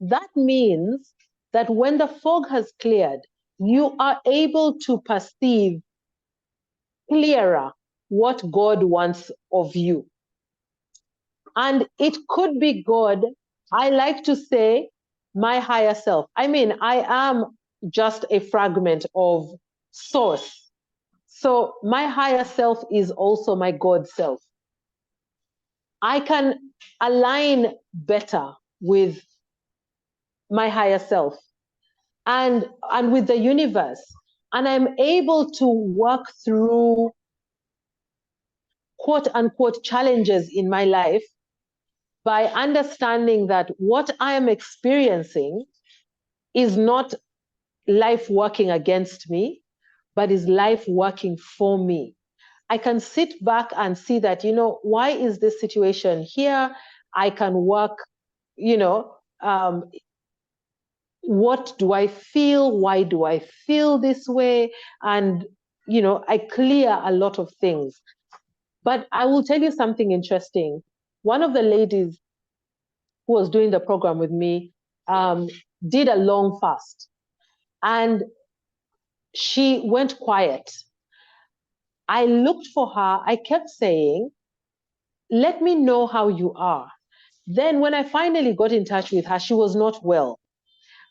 That means that when the fog has cleared, you are able to perceive clearer what God wants of you. And it could be God. I like to say my higher self. I mean, I am just a fragment of source. So my higher self is also my God self. I can align better with my higher self and with the universe. And I'm able to work through quote unquote challenges in my life by understanding that what I am experiencing is not life working against me, but is life working for me. I can sit back and see that, you know, why is this situation here? I can work, you know, what do I feel? Why do I feel this way? And, you know, I clear a lot of things. But I will tell you something interesting. One of the ladies who was doing the program with me did a long fast, and she went quiet. I looked for her. I kept saying, let me know how you are. Then when I finally got in touch with her, she was not well.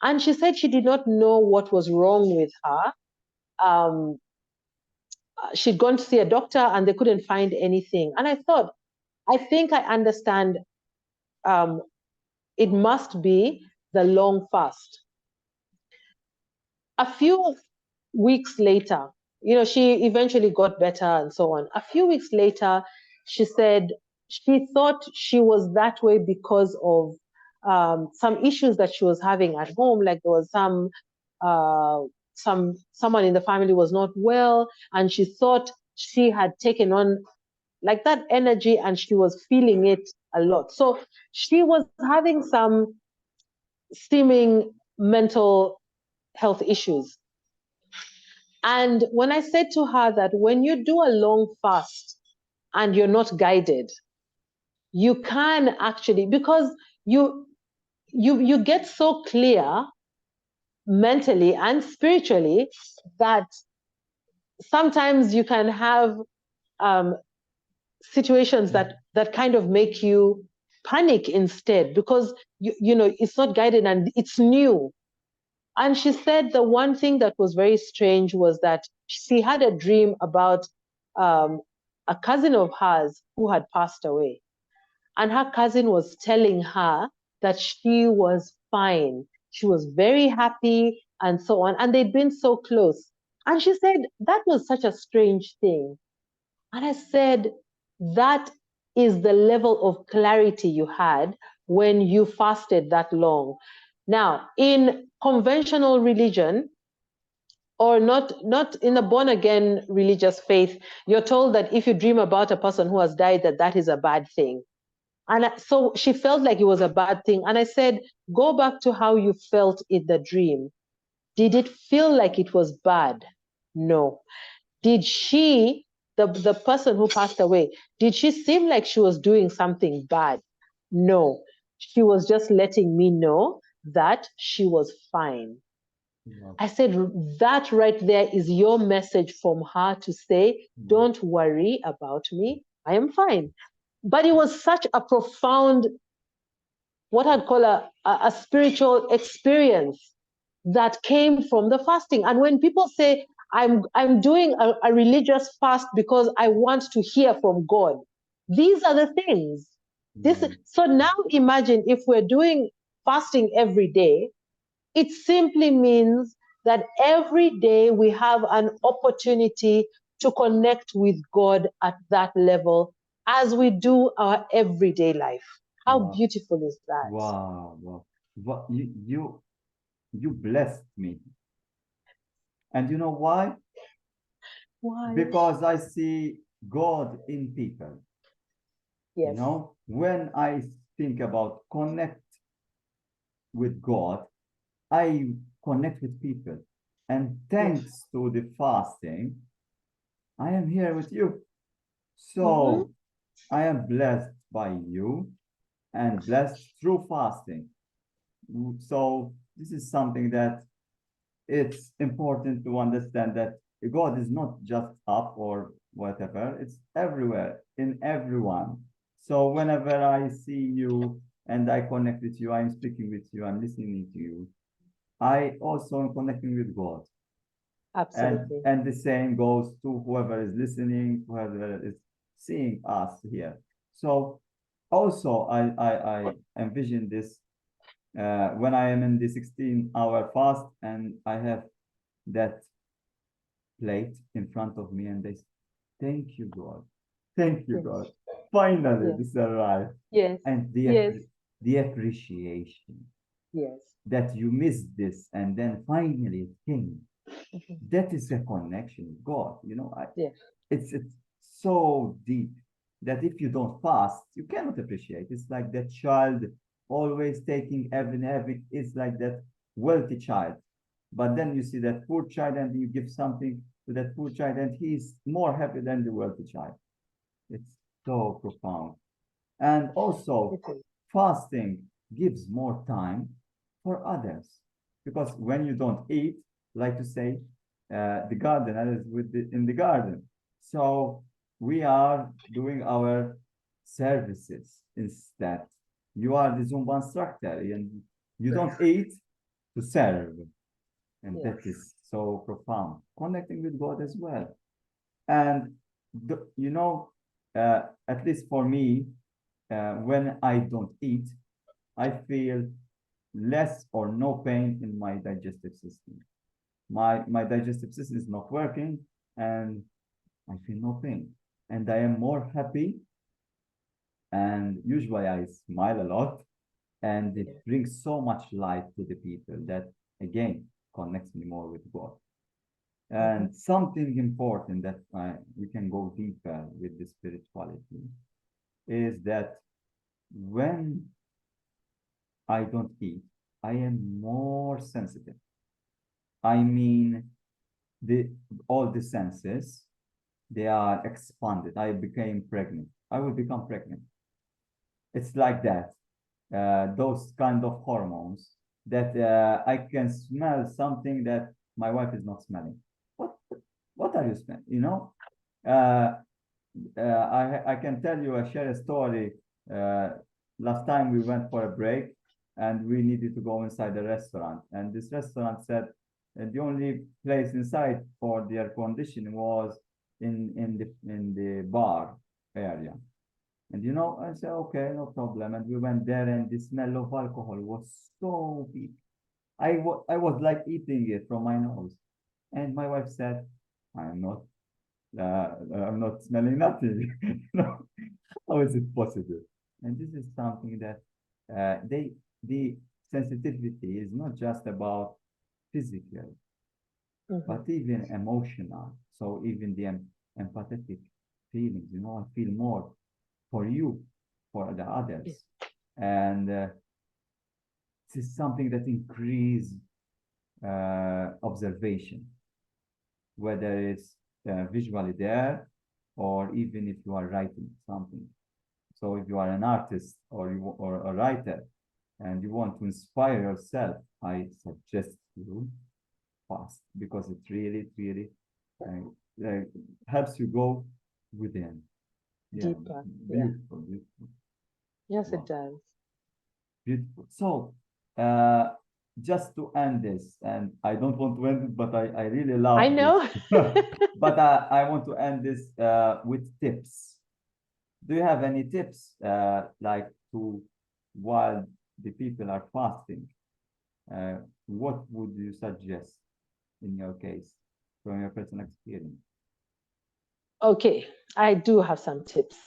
And she said she did not know what was wrong with her. She'd gone to see a doctor and they couldn't find anything. And I thought, I think I understand. It must be the long fast. A few weeks later, you know, she eventually got better and so on. A few weeks later, she said she thought she was that way because of some issues that she was having at home. Like there was someone in the family was not well, and she thought she had taken on like that energy and she was feeling it a lot. So she was having some seeming mental health issues. And when I said to her that when you do a long fast and you're not guided, you can actually, because you get so clear mentally and spiritually that sometimes you can have situations that kind of make you panic instead, because you know it's not guided and it's new. And she said the one thing that was very strange was that she had a dream about a cousin of hers who had passed away. And her cousin was telling her that she was fine. She was very happy and so on. And they'd been so close. And she said, that was such a strange thing. And I said, that is the level of clarity you had when you fasted that long. Now, in conventional religion, or not in the born again religious faith, you're told that if you dream about a person who has died, that is a bad thing. And so she felt like it was a bad thing. And I said, go back to how you felt in the dream. Did it feel like it was bad? No. Did she, the person who passed away, did she seem like she was doing something bad? No. She was just letting me know that she was fine. Yeah. I said, that right there is your message from her to say, don't worry about me. I am fine. But it was such a profound, what I'd call a spiritual experience that came from the fasting. And when people say, I'm doing a religious fast because I want to hear from God, these are the things. So now imagine if we're doing fasting every day, it simply means that every day we have an opportunity to connect with God at that level as we do our everyday life. How beautiful is that? Wow, wow. You blessed me. And you know why? Why? Because I see God in people. Yes. You know, when I think about connect with God, I connect with people. And thanks to the fasting, I am here with you. So I am blessed by you and blessed through fasting. So this is something that it's important to understand, that God is not just up or whatever, it's everywhere, in everyone. So whenever I see you and I connect with you, I'm speaking with you, I'm listening to you, I also am connecting with God. Absolutely. And the same goes to whoever is listening, whoever is seeing us here. So Also, I envision this when I am in the 16-hour fast and I have that plate in front of me and they say, thank you, God. Thank you, Yes. God. Finally, Yes. this arrived. Yes. And Yes. the appreciation Yes. that you missed this and then finally it came. Mhm. That is a connection with God. You know, Yes. it's so deep that if you don't fast, you cannot appreciate. It's like that child always taking everything. It's like that wealthy child. But then you see that poor child and you give something to that poor child and he's more happy than the wealthy child. It's so profound. And also, It is. fasting gives more time for others. Because when you don't eat, like to say, the gardener is in the garden. So we are doing our services instead. You are the Zumba instructor and you don't eat to serve. And Yes. that is so profound. Connecting with God as well. And, you know, at least for me, when I don't eat, I feel less or no pain in my digestive system. My digestive system is not working and I feel no pain. And I am more happy. And usually I smile a lot. And it brings so much light to the people that, again, connects me more with God. And something important that we can go deeper with the spirituality is that when I don't eat, I am more sensitive. I mean, all the senses, they are expanded. I became pregnant. I will become pregnant. It's like that. Those kind of hormones that I can smell something that my wife is not smelling. What are you smelling? You know, uh, I can tell you, I share a story. Last time we went for a break and we needed to go inside the restaurant. And this restaurant said the only place inside for the air conditioning was in the bar area. And you know, I said, okay, no problem. And we went there and the smell of alcohol was so big. I was like eating it from my nose. And my wife said, I'm not I'm not smelling nothing. No, how is it possible? And this is something that the sensitivity is not just about physical, but even emotional. So even the empathetic feelings, you know, I feel more for you, for the others. And this is something that increase observation, whether it's visually there or even if you are writing something. So if you are an artist or a writer and you want to inspire yourself, I suggest you fast because it really helps you go within. Yeah, Deeper. beautiful, beautiful. Yes, Wow. it does. Beautiful. So, just to end this, and I don't want to end it, but I really love I know. this. But I want to end this with tips. Do you have any tips like to while the people are fasting? What would you suggest in your case from your personal experience? Okay, I do have some tips.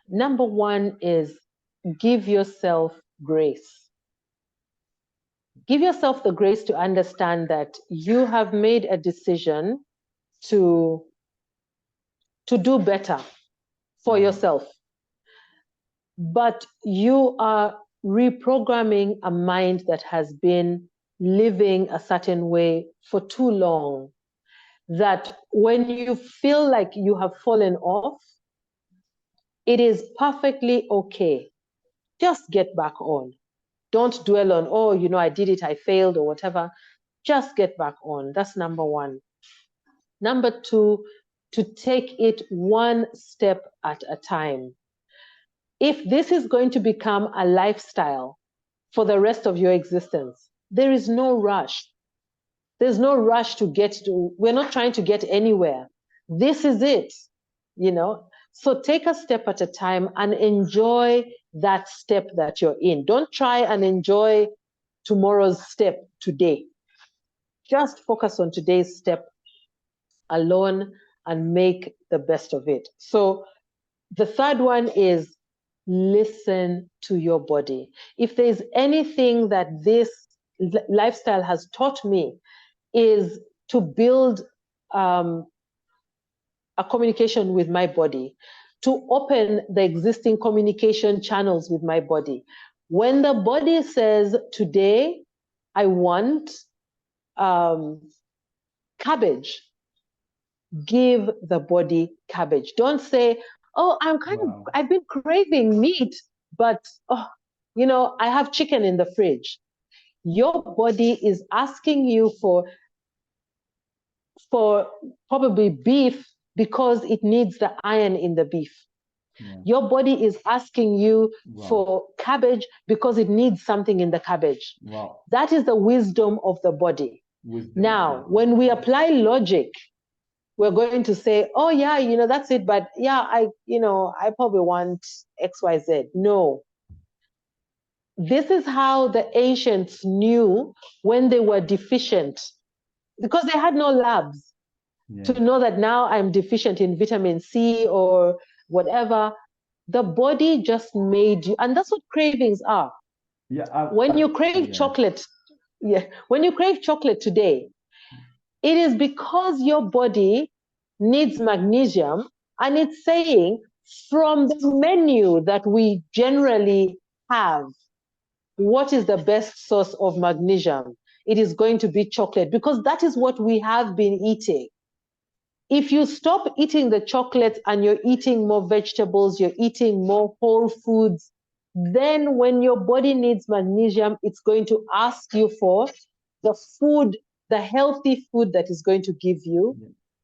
Number one is give yourself grace. Give yourself the grace to understand that you have made a decision to do better for yourself. But you are reprogramming a mind that has been living a certain way for too long, that when you feel like you have fallen off, it is perfectly okay. Just get back on. Don't dwell on, oh, you know, I did it, I failed, or whatever. Just get back on. That's number one. Number two, to take it one step at a time. If this is going to become a lifestyle for the rest of your existence, there is no rush. There's no rush to get to, we're not trying to get anywhere. This is it, you know? So take a step at a time and enjoy that step that you're in. Don't try and enjoy tomorrow's step today. Just focus on today's step alone and make the best of it. So the third one is listen to your body. If there's anything that this lifestyle has taught me, is to build a communication with my body, to open the existing communication channels with my body. When the body says, today I want cabbage, give the body cabbage. Don't say, oh, I've been craving meat, but I have chicken in the fridge. Your body is asking you for probably beef because it needs the iron in the beef. Yeah. Your body is asking you for cabbage because it needs something in the cabbage. Wow. That is the wisdom of the body. Now, when we apply logic, we're going to say, oh yeah, that's it, but yeah, I probably want XYZ. No. This is how the ancients knew when they were deficient, because they had no labs to know that now I'm deficient in vitamin C or whatever. The body just made you, and that's what cravings are. When you crave chocolate, when you crave chocolate today, it is because your body needs magnesium, and it's saying from the menu that we generally have, what is the best source of magnesium? It is going to be chocolate, because that is what we have been eating. If you stop eating the chocolate and you're eating more vegetables, you're eating more whole foods, then when your body needs magnesium, it's going to ask you for the food, the healthy food that is going to give you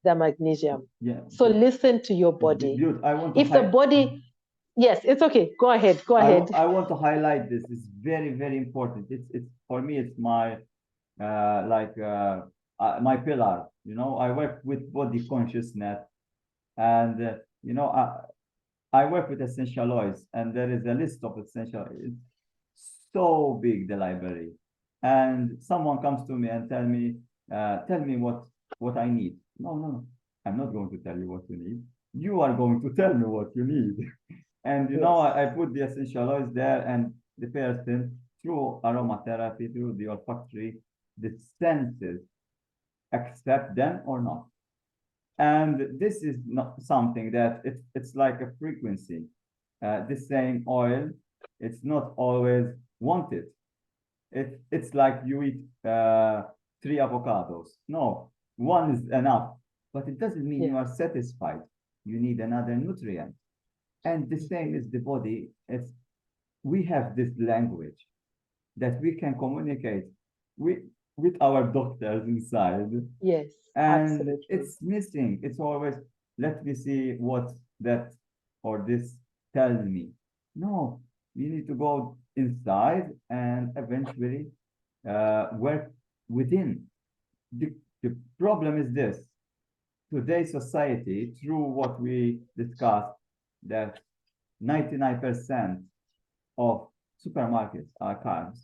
the magnesium. So listen to your body. If the body, yes, it's okay. Go ahead. Go ahead. I want to highlight this. It's very, very important. It's for me. It's my my pillar. I work with body consciousness, and I work with essential oils, and there is a list of essential oils. It's so big, the library, and someone comes to me and tell me what I need. No, I'm not going to tell you what you need. You are going to tell me what you need. And I put the essential oils there, and the person, through aromatherapy, through the olfactory, the senses, accept them or not. And this is not something that it's like a frequency. The same oil, it's not always wanted. It's like you eat 3 avocados. No, one is enough, but it doesn't mean you are satisfied. You need another nutrient. And the same is the body. We have this language that we can communicate with our doctors inside. Yes. And absolutely. It's missing. It's always, let me see what that or this tells me. No, you need to go inside and eventually work within. The problem is this. Today's society, through what we discussed, that 99% of supermarkets are carbs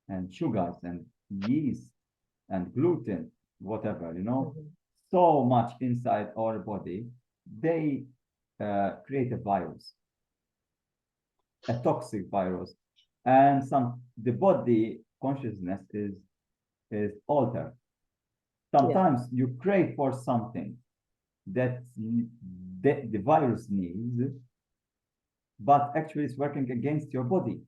and sugars and yeast and gluten, whatever, so much inside our body, they create a virus, a toxic virus, and the body consciousness is altered. Sometimes you crave for something that the virus needs, but actually it's working against your body.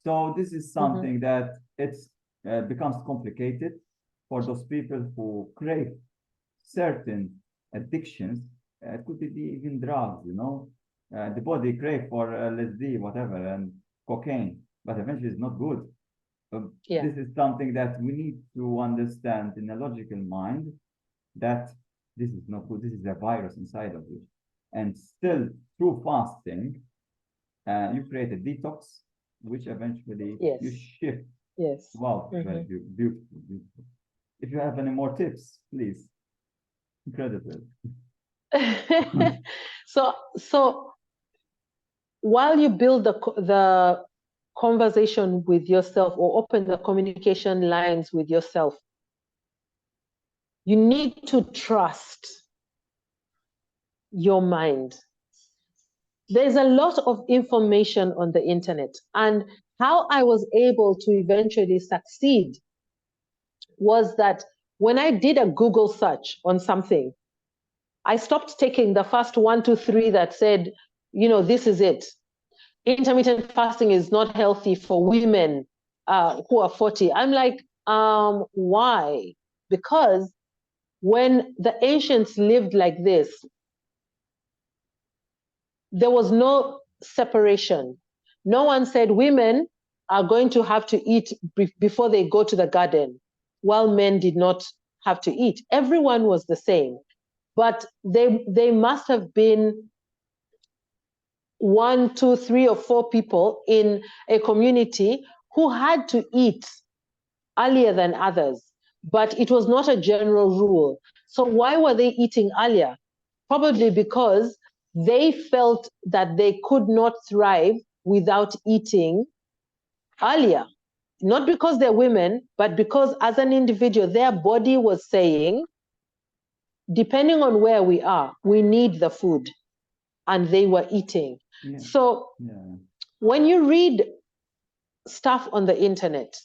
So this is something that it's becomes complicated for those people who crave certain addictions. It could be even drugs, the body crave for LSD, whatever, and cocaine, but eventually it's not good. This is something that we need to understand in a logical mind, that this is not good. This is a virus inside of you. And still, through fasting, you create a detox, which eventually you shift. Yes. Wow, very beautiful, beautiful. If you have any more tips, please. Incredible. So while you build the conversation with yourself or open the communication lines with yourself, you need to trust your mind. There's a lot of information on the internet, and how I was able to eventually succeed was that when I did a Google search on something, I stopped taking the first 1, 2, 3 that said, you know, this is it. Intermittent fasting is not healthy for women who are 40. I'm like, why? Because when the ancients lived like this, there was no separation. No one said women are going to have to eat before they go to the garden, while men did not have to eat. Everyone was the same. But they must have been 1, 2, 3, or 4 people in a community who had to eat earlier than others, but it was not a general rule. So why were they eating earlier? Probably because they felt that they could not thrive without eating earlier. Not because they're women, but because as an individual, their body was saying, depending on where we are, we need the food. And they were eating. Yeah. So when you read stuff on the internet,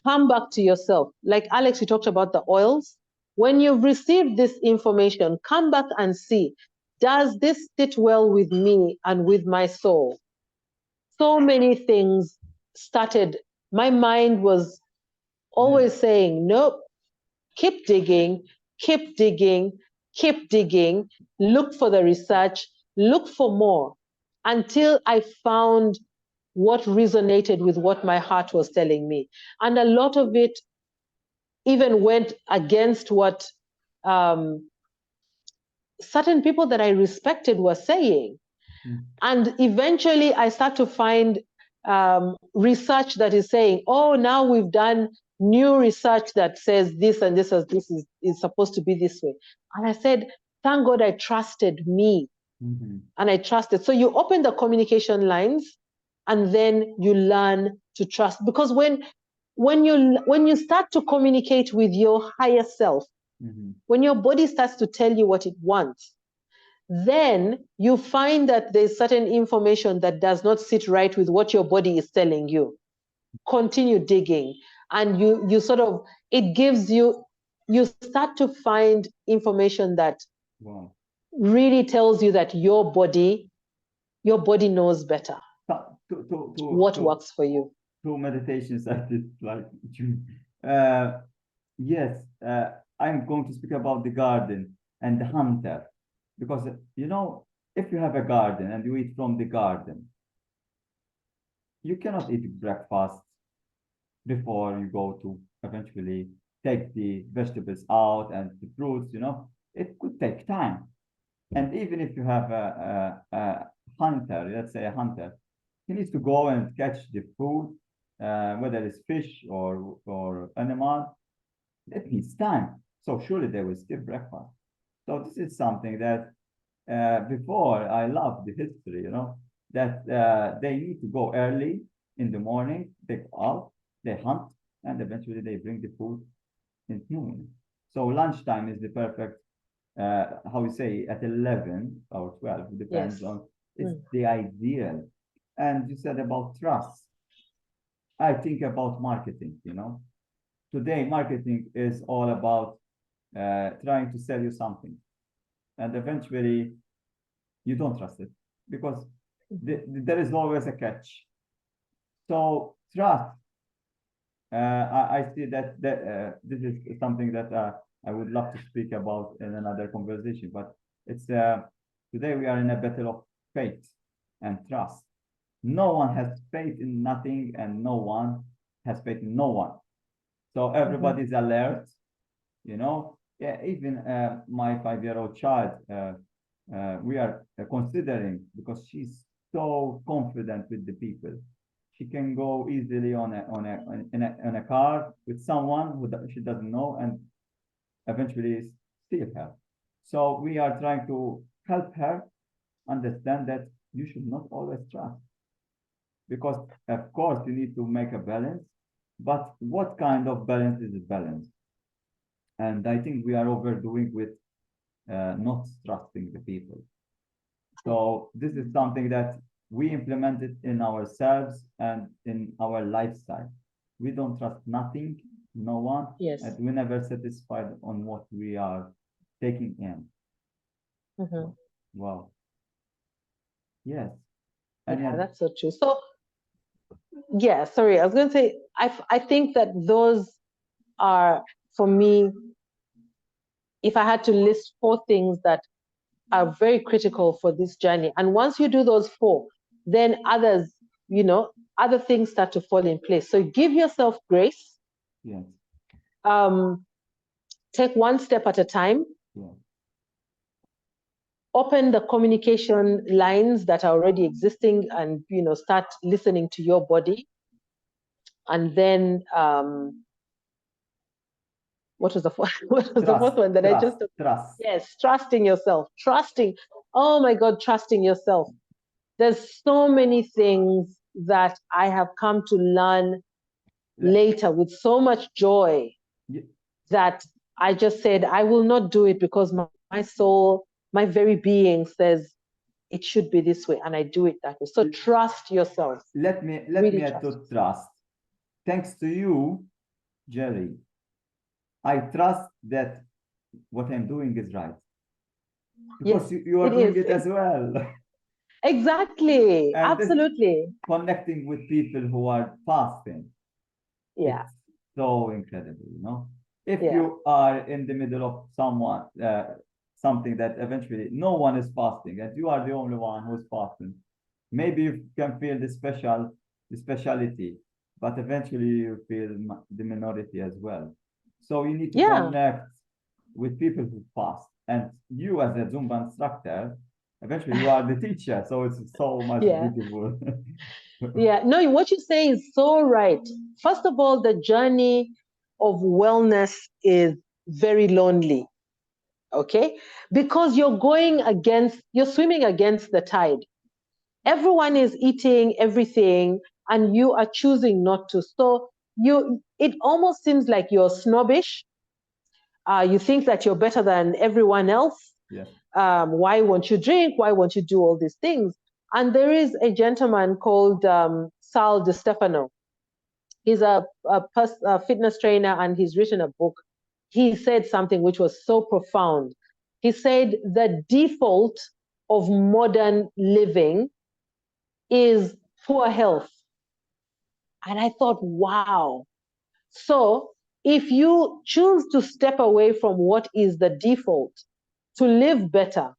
come back to yourself. Like Alex, you talked about the oils. When you've received this information, come back and see, does this sit well with me and with my soul? So many things started. My mind was always saying, nope, keep digging, keep digging, keep digging, look for the research, look for more, until I found what resonated with what my heart was telling me. And a lot of it even went against what certain people that I respected were saying. And eventually I start to find research that is saying, oh, now we've done new research that says this and this is supposed to be this way. And I said, thank God I trusted me. And I trusted. So you open the communication lines and then you learn to trust. Because when you start to communicate with your higher self, when your body starts to tell you what it wants, then you find that there's certain information that does not sit right with what your body is telling you. Continue digging, and you sort of, it gives you start to find information that really tells you that your body knows better what works for you. Two meditations that is like yes, I'm going to speak about the garden and the hunter. Because, you know, if you have a garden and you eat from the garden, you cannot eat breakfast before you go to eventually take the vegetables out and the fruits, you know, it could take time. And even if you have a hunter, let's say a hunter, he needs to go and catch the food, whether it's fish or animal, it needs time. So surely they will skip breakfast. So this is something that before I love the history, you know, that they need to go early in the morning, they go out, they hunt, and eventually they bring the food in noon. So lunchtime is the perfect, how we say, at 11 or 12, depends on, it's the ideal. And you said about trust. I think about marketing, you know. Today, marketing is all about trying to sell you something. And eventually, you don't trust it because there is always a catch. So trust. I see that this is something that I would love to speak about in another conversation. But it's today we are in a battle of faith and trust. No one has faith in nothing, and no one has faith in no one. So everybody's alert. You know, yeah. Even my 5-year-old child. We are considering, because she's so confident with the people, she can go easily on a car with someone who she doesn't know and eventually steal her. So we are trying to help her understand that you should not always trust. Because, of course, you need to make a balance, but what kind of balance is a balance? And I think we are overdoing with not trusting the people. So this is something that we implemented in ourselves and in our lifestyle. We don't trust nothing, no one, Yes. and we're never satisfied on what we are taking in. Wow. Yes. And Yeah, yet, that's so true. So, yeah, sorry, I was going to say, I think that those are, for me, if I had to list 4 things that are very critical for this journey, and once you do those 4, then others, other things start to fall in place. So give yourself grace. yes. Take one step at a time. Yeah. Open the communication lines that are already existing, and start listening to your body. And then what was the fourth one that I just trust. Yes, trusting yourself. Oh my God, trusting yourself. There's so many things that I have come to learn later with so much joy that I just said, I will not do it because my soul, my very being says it should be this way, and I do it that way. So trust yourself. Let me add to trust. Thanks to you, Gerry, I trust that what I'm doing is right. Because you are doing it as well. Exactly. And absolutely. Connecting with people who are fasting. Yeah. It's so incredible, If you are in the middle of something that eventually no one is fasting, and you are the only one who's fasting, maybe you can feel the speciality, but eventually you feel the minority as well. So you need to connect with people who fast. And you as a Zumba instructor, eventually you are the teacher. So it's so much beautiful. Yeah, no, what you say is so right. First of all, the journey of wellness is very lonely. Okay? Because you're swimming against the tide. Everyone is eating everything and you are choosing not to. So it almost seems like you're snobbish. You think that you're better than everyone else. Yes. Why won't you drink? Why won't you do all these things? And there is a gentleman called Sal Di Stefano. He's a fitness trainer, and he's written a book. He said something which was so profound. He said the default of modern living is poor health. And I thought, wow. So if you choose to step away from what is the default to live better,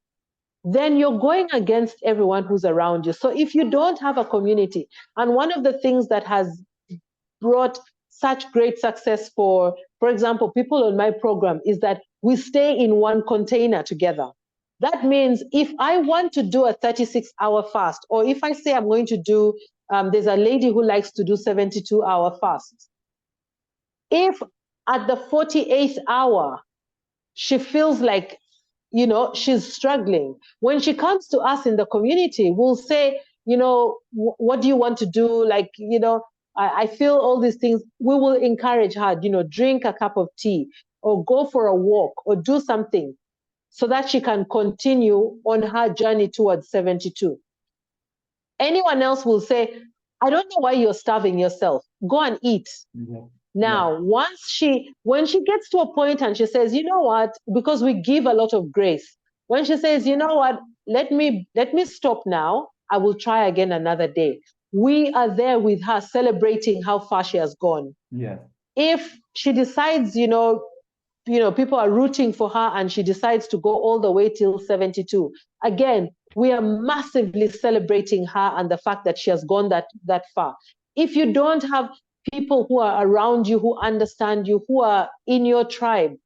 then you're going against everyone who's around you. So if you don't have a community, and one of the things that has brought such great success for example, people on my program is that we stay in one container together. That means if I want to do a 36-hour fast, or if I say I'm going to do, there's a lady who likes to do 72-hour fasts. If at the 48th hour, she feels like, she's struggling, when she comes to us in the community, we'll say, what do you want to do? Like, I feel all these things. We will encourage her, drink a cup of tea or go for a walk or do something so that she can continue on her journey towards 72. Anyone else will say, I don't know why you're starving yourself. Go and eat. Yeah. Now, when she gets to a point and she says, you know what, because we give a lot of grace, when she says, you know what, let me stop now, I will try again another day. We are there with her celebrating how far she has gone. Yeah. If she decides, people are rooting for her and she decides to go all the way till 72, again, we are massively celebrating her and the fact that she has gone that far. If you don't have people who are around you, who understand you, who are in your tribe,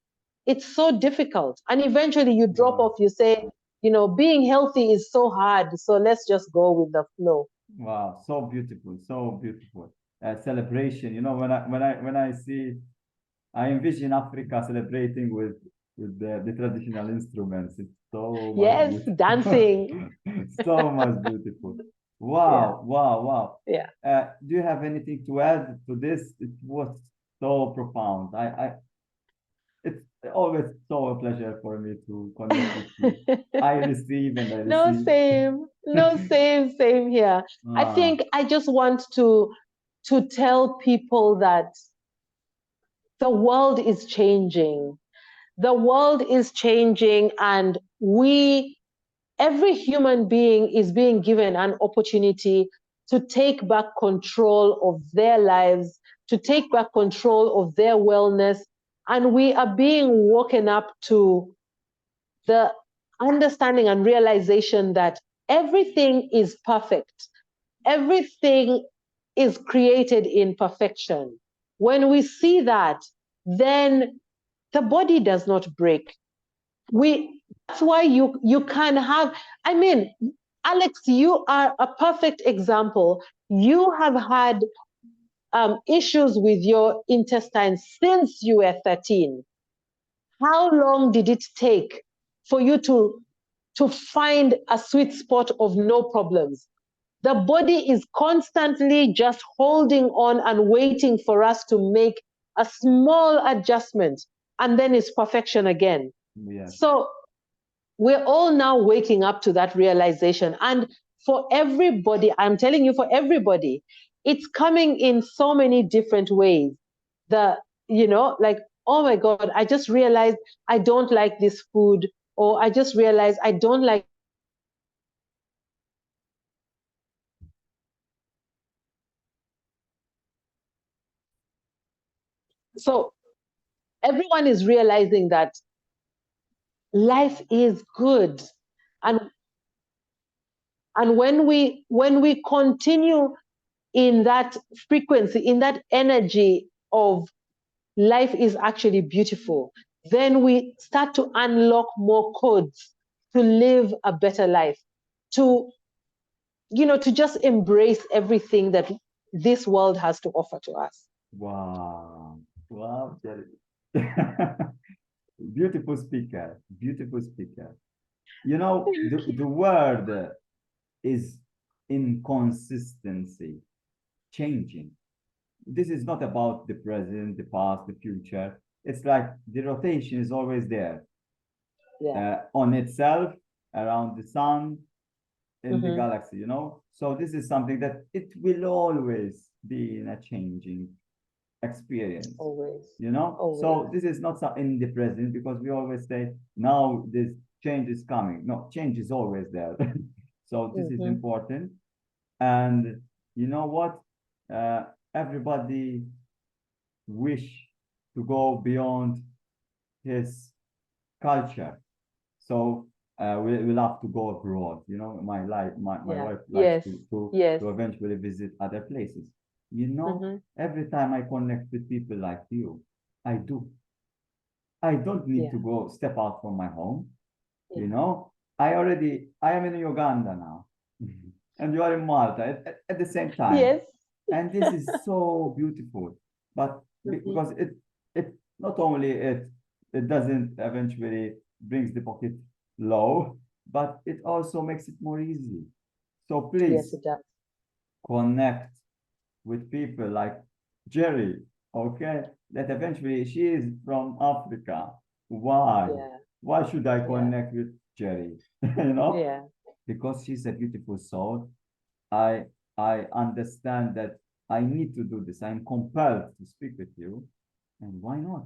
it's so difficult. And eventually you drop off, you say, being healthy is so hard, so let's just go with the flow. Wow, so beautiful, so beautiful. Celebration, when I envision Africa celebrating with with the traditional instruments. It's so much Yes, beautiful. dancing. So much beautiful. Yeah. Wow, wow, wow. Yeah. Do you have anything to add to this? It was so profound. It's always so a pleasure for me to connect with you. I receive and I No, receive. same. No, same here. I Ah, think I just want to tell people that the world is changing. The world is changing, and every human being is being given an opportunity to take back control of their lives, to take back control of their wellness. And we are being woken up to the understanding and realization that everything is perfect. Everything is created in perfection. When we see that, then the body does not break. That's why you can have, I mean, Alex, you are a perfect example. You have had issues with your intestines since you were 13. How long did it take for you to find a sweet spot of no problems? The body is constantly just holding on and waiting for us to make a small adjustment, and then it's perfection again. yeah. So we're all now waking up to that realization. And for everybody, I'm telling you, for everybody, it's coming in so many different ways. Like, oh my God, I just realized I don't like this food, or I just realized I don't like. So everyone is realizing that life is good. And when we continue in that frequency, in that energy of life is actually beautiful, then we start to unlock more codes to live a better life, to just embrace everything that this world has to offer to us. Wow. Wow, Gerry. Beautiful speaker. Beautiful speaker. You know, the word is inconsistency, changing. This is not about the present, the past, the future. It's like the rotation is always there, on itself, around the sun, in the galaxy, you know? So this is something that it will always be in a changing experience. Always. You know? Always. So this is not in the present, because we always say, now this change is coming. No, change is always there. So this is important. And you know what? Everybody wish to go beyond his culture. So we love to go abroad. You know, my wife likes to eventually visit other places. You know, every time I connect with people like you, I do. I don't need to go step out from my home. You know, I am in Uganda now, and you are in Malta at the same time. Yes. And this is so beautiful. But because it not only it doesn't eventually brings the pocket low, but it also makes it more easy. So please, yes, it does. Connect with people like Gerry, okay? That eventually she is from Africa. Why? Yeah. Why should I connect with Gerry? You know? Yeah. Because she's a beautiful soul. I understand that I need to do this. I'm compelled to speak with you. And why not?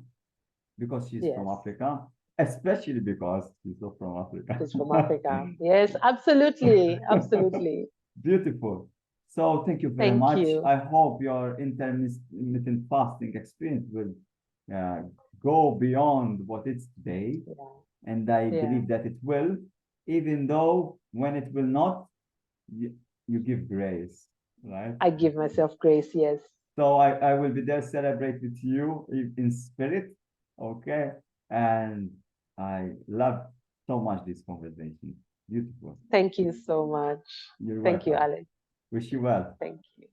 Because she's from Africa, especially because she's not from Africa. She's from Africa. Yes, absolutely. Absolutely. Beautiful. So thank you very Thank much. you. I hope your intermittent fasting experience will go beyond what it's today. And I believe that it will, even though when it will not, you give grace, right? I give myself grace, yes. So I will be there celebrate with you in spirit, okay? And I love so much this conversation. Beautiful. Thank you so much. You're Thank you, welcome. Alex. Wish you well. Thank you.